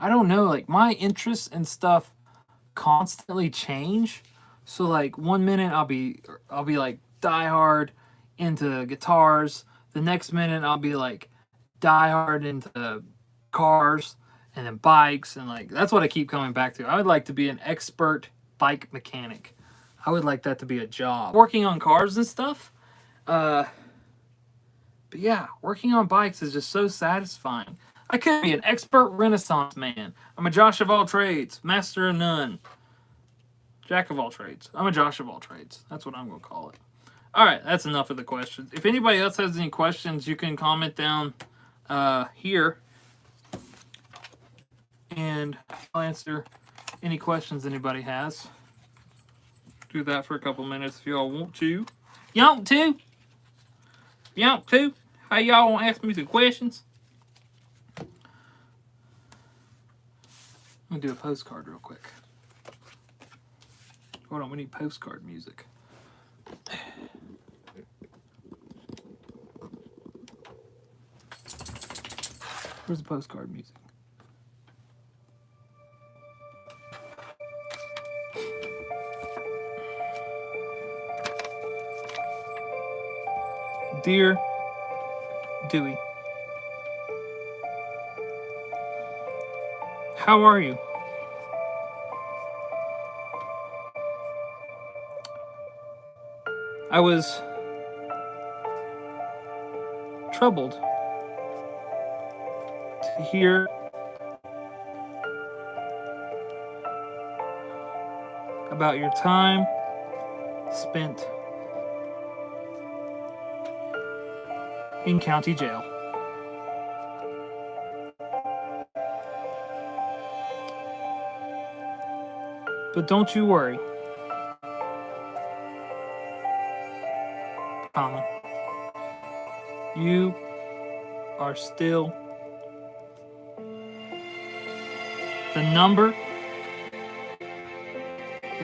don't know. Like, my interests and stuff constantly change. So like 1 minute I'll be like diehard into guitars. The next minute I'll be like diehard into cars and then bikes, and like that's what I keep coming back to. I would like to be an expert bike mechanic. I would like that to be a job. Working on cars and stuff. But yeah, working on bikes is just so satisfying. I could be an expert Renaissance man. I'm a Josh of all trades, master of none. Jack of all trades. I'm a Josh of all trades. That's what I'm going to call it. All right, that's enough of the questions. If anybody else has any questions, you can comment down here. And I'll answer any questions anybody has. Do that for a couple minutes if y'all want to. You want to? You want to? How y'all want to ask me some questions? I'm going to do a postcard real quick. Hold on, we need postcard music. Where's the postcard music? Dear Dewey, how are you? I was troubled to hear about your time spent in county jail. But don't you worry, comma, you are still the number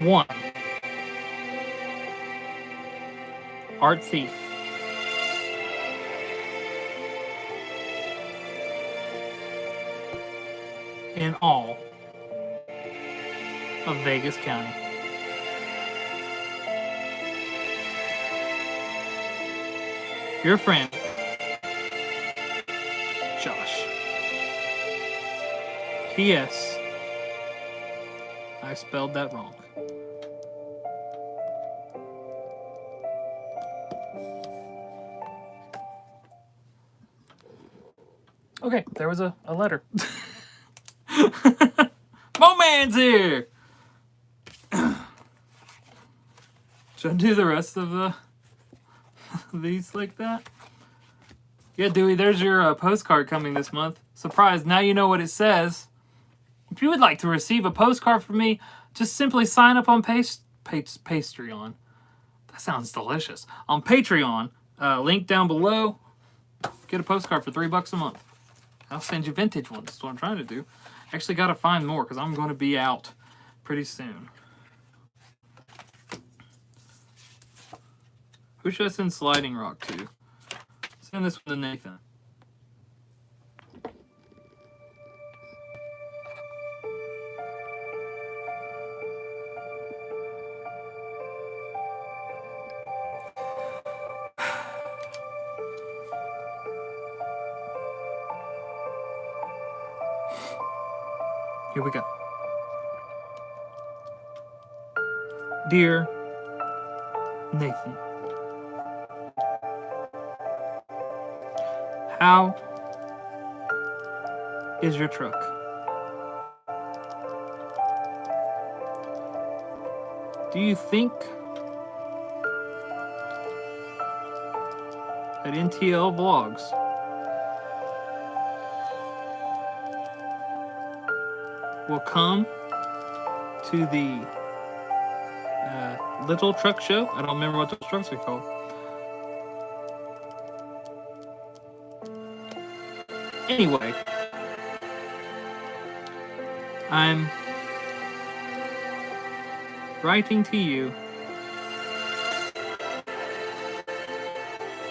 one art thief in all of Vegas County. Your friend, Josh. P.S. I spelled that wrong. Okay, there was a letter. Moman's here! Should I do the rest of the these like that? Yeah, Dewey, there's your postcard coming this month. Surprise, now you know what it says. If you would like to receive a postcard from me, just simply sign up on Patreon. That sounds delicious. On Patreon, link down below. Get a postcard for $3 a month. I'll send you vintage ones. That's what I'm trying to do. Actually, got to find more because I'm going to be out pretty soon. Who should I send Sliding Rock to? Send this one to Nathan. Here we go. Dear Nathan, how is your truck? Do you think that NTL Vlogs will come to the little truck show? I don't remember what those trucks are called. Anyway, I'm writing to you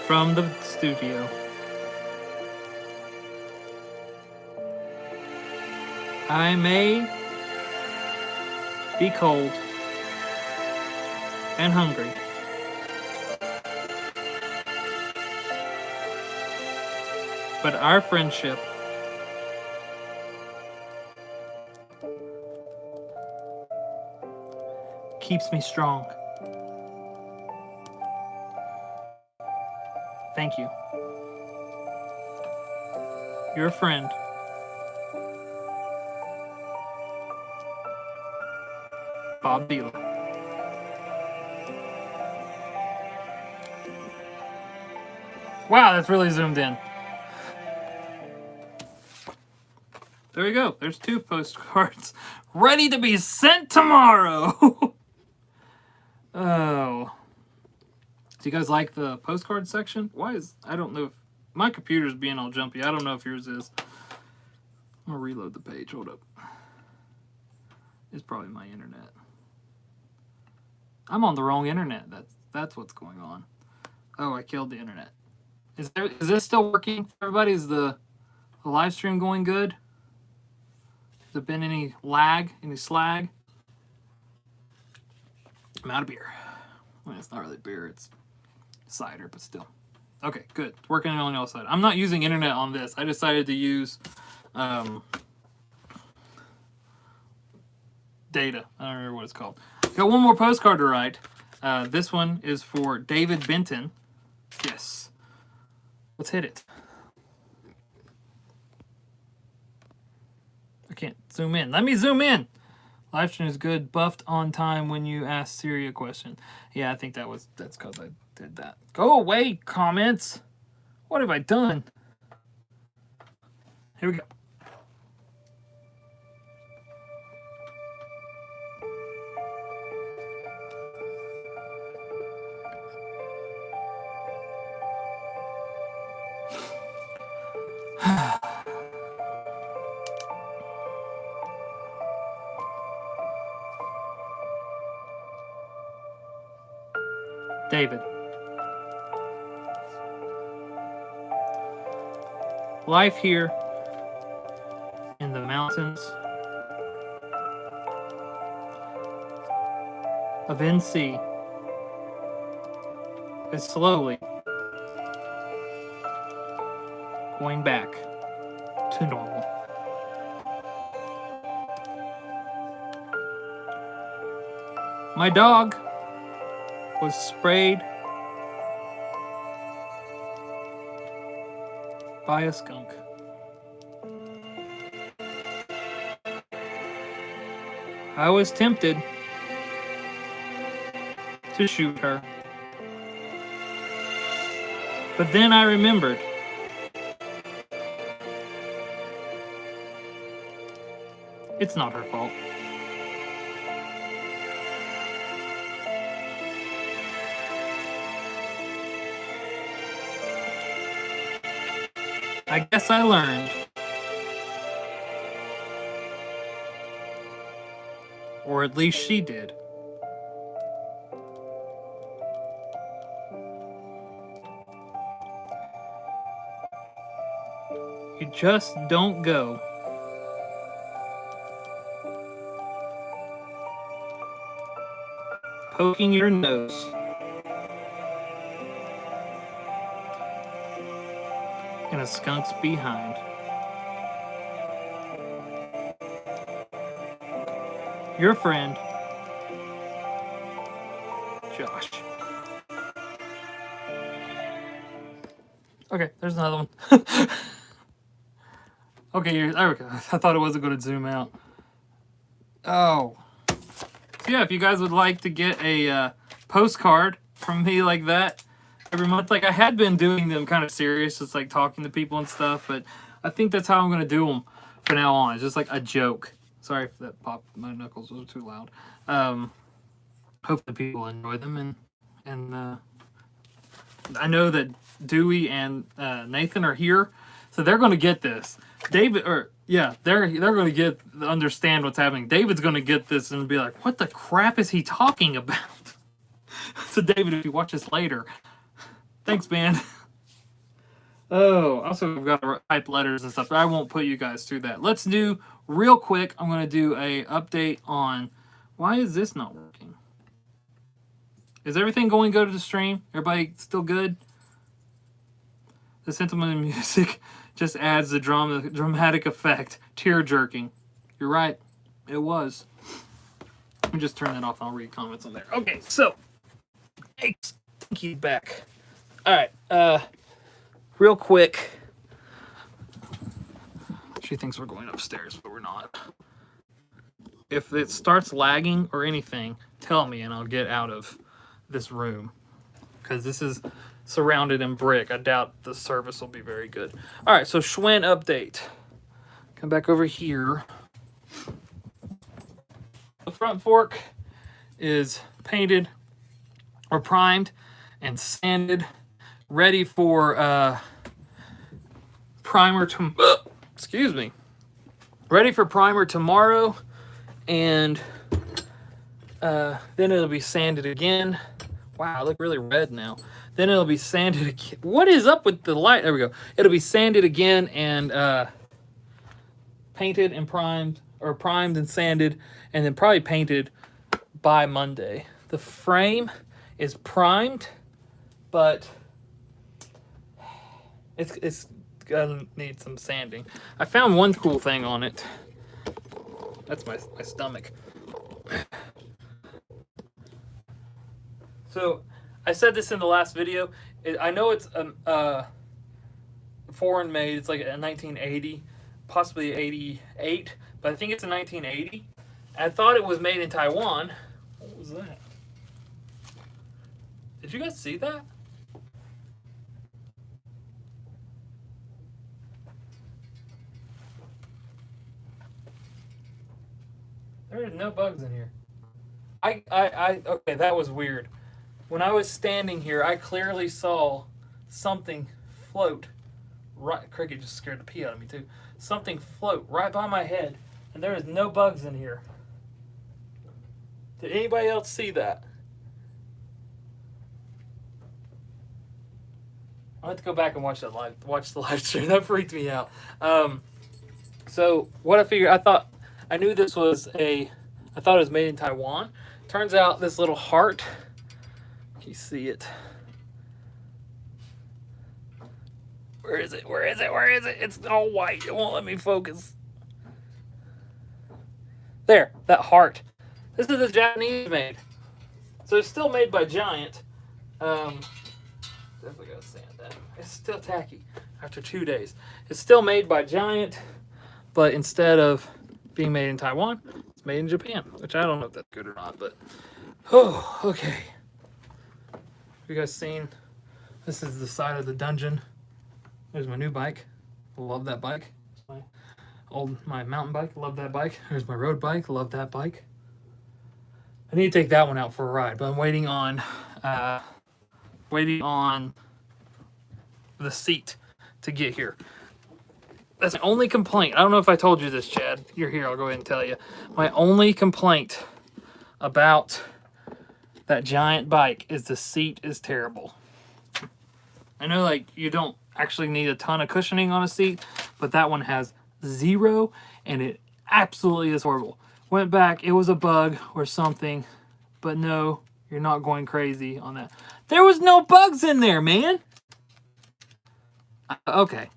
from the studio. I may be cold and hungry, but our friendship keeps me strong. Thank you. Your friend, Bob Dealer. Wow, that's really zoomed in. There we go. There's 2 postcards ready to be sent tomorrow. Oh. Do you guys like the postcard section? I don't know if my computer's being all jumpy. I don't know if yours is. I'm gonna reload the page. Hold up. It's probably my internet. I'm on the wrong internet. That's what's going on. Oh, I killed the internet. Is this still working for everybody? Is the live stream going good? Has there been any lag? Any slag? I'm out of beer. Well, it's not really beer. It's cider, but still. Okay, good. It's working on the other side. I'm not using internet on this. I decided to use data. I don't remember what it's called. Got one more postcard to write. This one is for David Benton. Yes. Let's hit it. I can't zoom in. Let me zoom in. Live stream is good. Buffed on time when you ask Siri a question. Yeah, I think that's because I did that. Go away, comments. What have I done? Here we go. David. Life here in the mountains of NC is slowly going back to normal. My dog was sprayed by a skunk. I was tempted to shoot her, but then I remembered it's not her fault. I guess I learned. Or at least she did. You just don't go poking your nose in a skunk's behind. Your friend, Josh. Okay, there's another one. Okay, there we go. I thought it wasn't going to zoom out. Oh. So yeah, if you guys would like to get a postcard from me like that every month, like I had been doing them kind of serious, just like talking to people and stuff, but I think that's how I'm going to do them from now on. It's just like a joke. Sorry if that popped my knuckles, those were too loud. Hopefully people enjoy them, and I know that Dewey and Nathan are here, so they're going to get this. David, or yeah, they're going to understand what's happening. David's going to get this and be like, "What the crap is he talking about?" So David, if you watch this later, thanks, man. Oh, also I've got to type letters and stuff, but I won't put you guys through that. Let's do real quick. I'm going to do a update on why is this not working. Is everything going good to the stream? Everybody still good? The sentimental music just adds the dramatic effect. Tear-jerking. You're right. It was. Let me just turn that off. I'll read comments on there. Okay, so. Thank you back. All right. Real quick. She thinks we're going upstairs, but we're not. If it starts lagging or anything, tell me and I'll get out of this room. Because this is surrounded in brick. I doubt the service will be very good. All right, so Schwinn update. Come back over here. The front fork is painted or primed and sanded, ready for primer excuse me. Ready for primer tomorrow, and then it'll be sanded again. Wow, I look really red now. Then it'll be sanded again. What is up with the light? There we go. It'll be sanded again and painted and primed, or primed and sanded, and then probably painted by Monday. The frame is primed, but it's gonna need some sanding. I found one cool thing on it. That's my stomach. So I said this in the last video. I know it's foreign made. It's like a 1980, possibly 88, but I think it's a 1980. I thought it was made in Taiwan. What was that? Did you guys see that? There are no bugs in here. Okay, that was weird. When I was standing here, I clearly saw something float. Right, Cricket just scared the pee out of me too. Something float right by my head, and there is no bugs in here. Did anybody else see that? I have to go back and watch the live stream. That freaked me out. So what I figured, I knew this was I thought it was made in Taiwan. Turns out this little heart, can you see it? Where is it? Where is it? Where is it? It's all white. It won't let me focus. There, that heart. This is a Japanese made. So it's still made by Giant. Definitely gotta sand that. It's still tacky after 2 days. It's still made by Giant, but instead of being made in Taiwan, it's made in Japan, which I don't know if that's good or not, but oh, okay. Have you guys seen? This is the side of the dungeon. There's my new bike. Love that bike. My mountain bike. Love that bike. There's my road bike. Love that bike. I need to take that one out for a ride, but I'm waiting on the seat to get here. That's my only complaint. I don't know if I told you this, Chad. You're here. I'll go ahead and tell you. My only complaint about that Giant bike is the seat is terrible. I know, like, you don't actually need a ton of cushioning on a seat, but that one has 0, and it absolutely is horrible. Went back, it was a bug or something, but no, you're not going crazy on that. There was no bugs in there, man. Okay.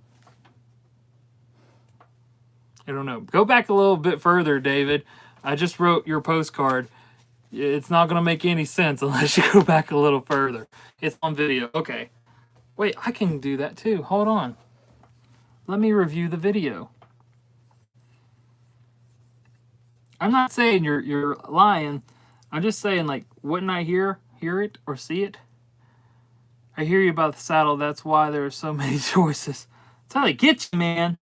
I don't know. Go back a little bit further, David. I just wrote your postcard. It's not going to make any sense unless you go back a little further. It's on video. Okay. Wait, I can do that too. Hold on. Let me review the video. I'm not saying you're lying. I'm just saying, like, wouldn't I hear it or see it? I hear you about the saddle. That's why there are so many choices. That's how they get you, man.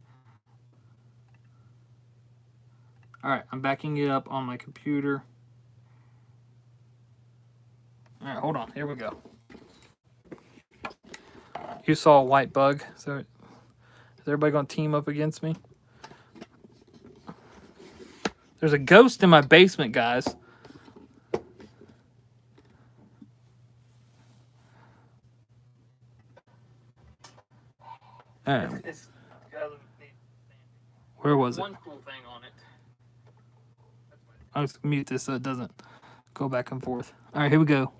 All right, I'm backing it up on my computer. All right, hold on. Here we go. You saw a white bug. So is everybody going to team up against me? There's a ghost in my basement, guys. All right. Where was it? One cool thing on it. I'll just mute this so it doesn't go back and forth. All right, here we go.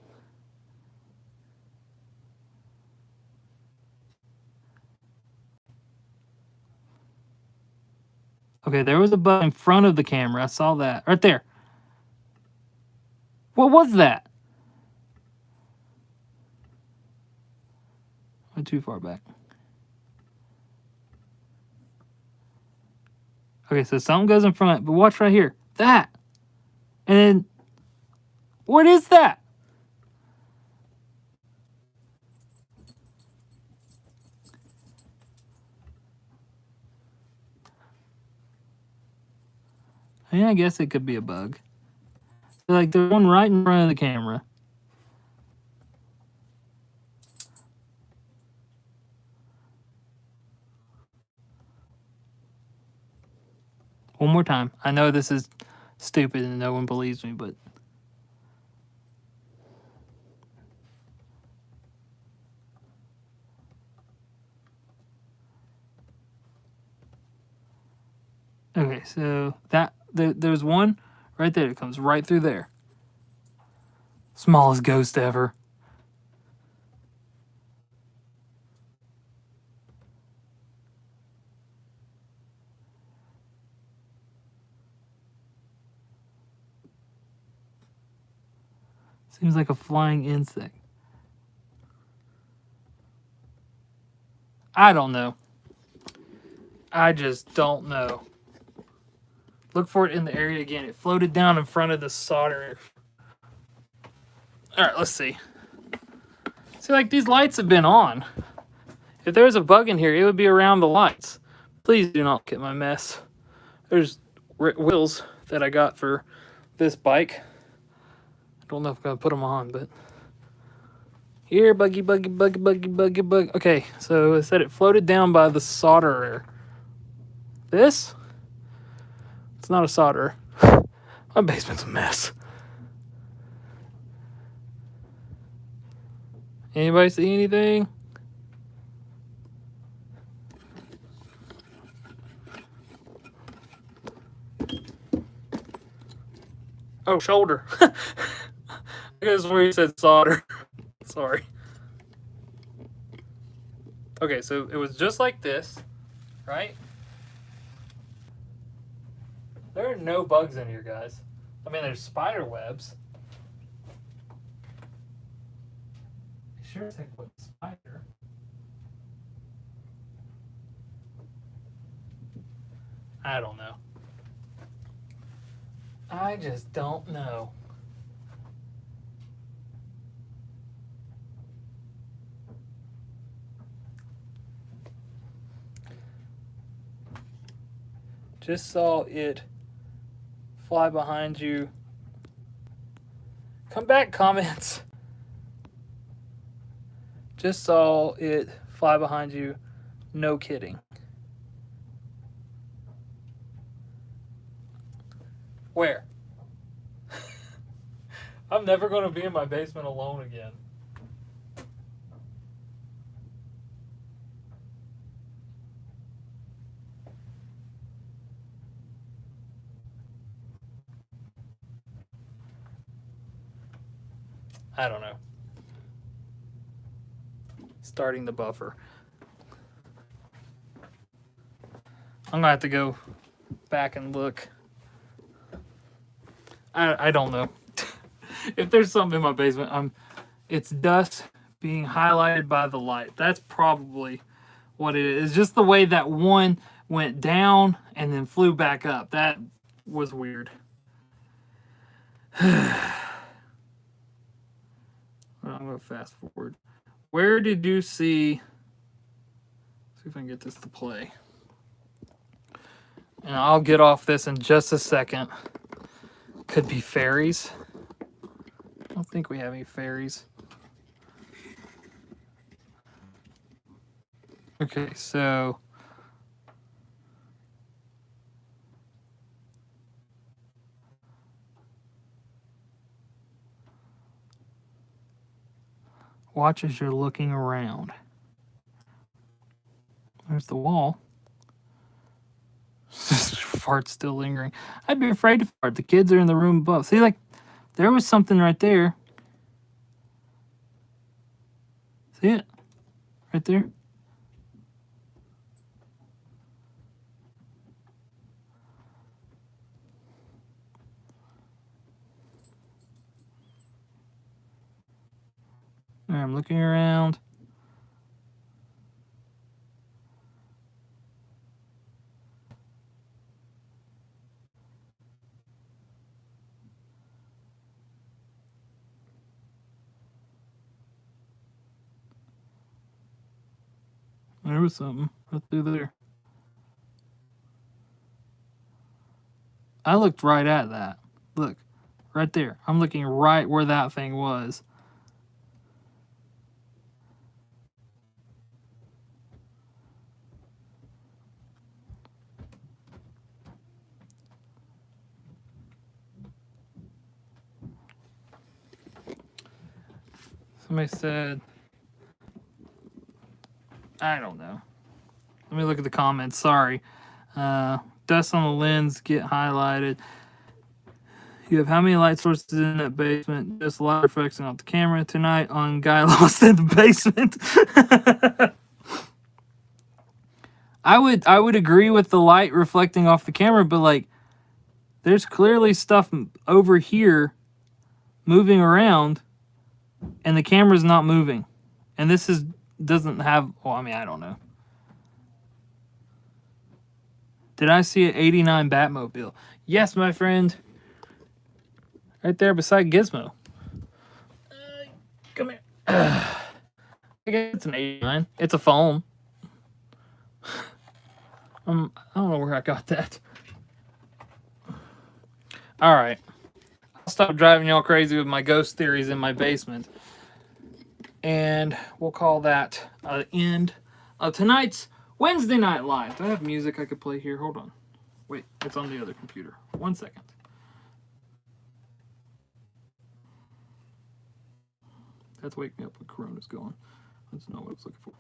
Okay, there was a bug in front of the camera. I saw that. Right there. What was that? Went too far back. Okay, so something goes in front, but watch right here. That. And then, what is that? I guess it could be a bug. So, like, there's one right in front of the camera. One more time. I know this is stupid and no one believes me, but... Okay, so there's one right there. It comes right through there. Smallest ghost ever. Seems like a flying insect. I don't know. I just don't know. Look for it in the area again. It floated down in front of the solder. All right, let's see. See, like, these lights have been on. If there was a bug in here, it would be around the lights. Please do not get my mess. There's wheels that I got for this bike. I don't know if I'm going to put them on, but... Here, buggy. Okay, so it said it floated down by the solderer. This? It's not a solderer. My basement's a mess. Anybody see anything? Oh, shoulder. I guess where he said solder. Sorry. Okay, so it was just like this, right? There are no bugs in here, guys. I mean, there's spider webs. Sure as heck was a spider. I don't know. I just don't know. Just saw it fly behind you. Come back, comments. Just saw it fly behind you. No kidding. Where? I'm never going to be in my basement alone again. I don't know. Starting the buffer. I'm gonna have to go back and look. I don't know. If there's something in my basement, it's dust being highlighted by the light. That's probably what it is. Just the way that one went down and then flew back up. That was weird. I'm gonna fast forward. Where did you see? See if I can get this to play. And I'll get off this in just a second. Could be fairies. I don't think we have any fairies. Okay, so watch as you're looking around. There's the wall. Fart's still lingering. I'd be afraid to fart. The kids are in the room above. See, like, there was something right there. See it? Right there. There, I'm looking around. There was something right through there. I looked right at that. Look, right there. I'm looking right where that thing was. Somebody said, I don't know. Let me look at the comments. Sorry. Dust on the lens get highlighted. You have how many light sources in that basement? Just light reflecting off the camera tonight on Guy Lost in the Basement. I would agree with the light reflecting off the camera, but like, there's clearly stuff over here moving around, and the camera's not moving. And this doesn't have. Well, I mean, I don't know. Did I see an '89 Batmobile? Yes, my friend. Right there beside Gizmo. Come here. I guess it's an '89. It's a phone. I don't know where I got that. All right. I'll stop driving y'all crazy with my ghost theories in my basement. And we'll call that the end of tonight's Wednesday Night Live. Do I have music I could play here? Hold on. Wait, it's on the other computer. 1 second. That's waking me up when Corona's going. That's not what I was looking for.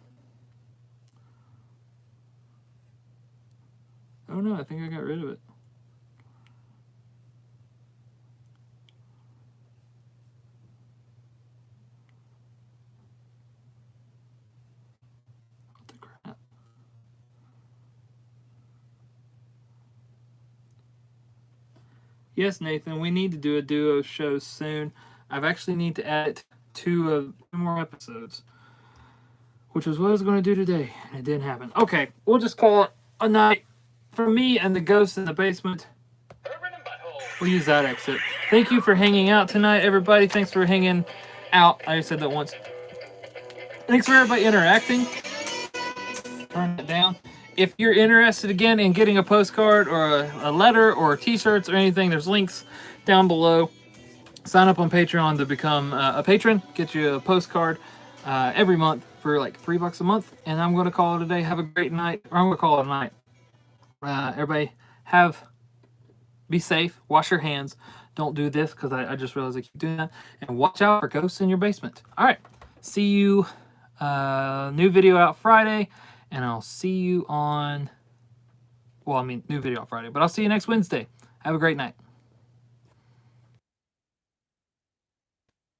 Oh no, I think I got rid of it. What the crap? Yes, Nathan, we need to do a duo show soon. I've actually need to edit two more episodes, which was what I was going to do today, and it didn't happen. Okay, we'll just call it a night for me and the ghost in the basement. We'll use that exit. Thank you for hanging out tonight, everybody. Thanks for hanging out. I said that once. Thanks for everybody interacting. Turn it down. If you're interested again in getting a postcard or a letter or t-shirts or anything, there's links down below. Sign up on Patreon to become a patron. Get you a postcard every month for like $3 a month. And I'm going to call it a day. Have a great night. Or I'm going to call it a night. Everybody be safe. Wash your hands. Don't do this because I just realized I keep doing that. And watch out for ghosts in your basement. All right. See you. New video out Friday. And I'll see you on... Well, I mean, new video on Friday. But I'll see you next Wednesday. Have a great night.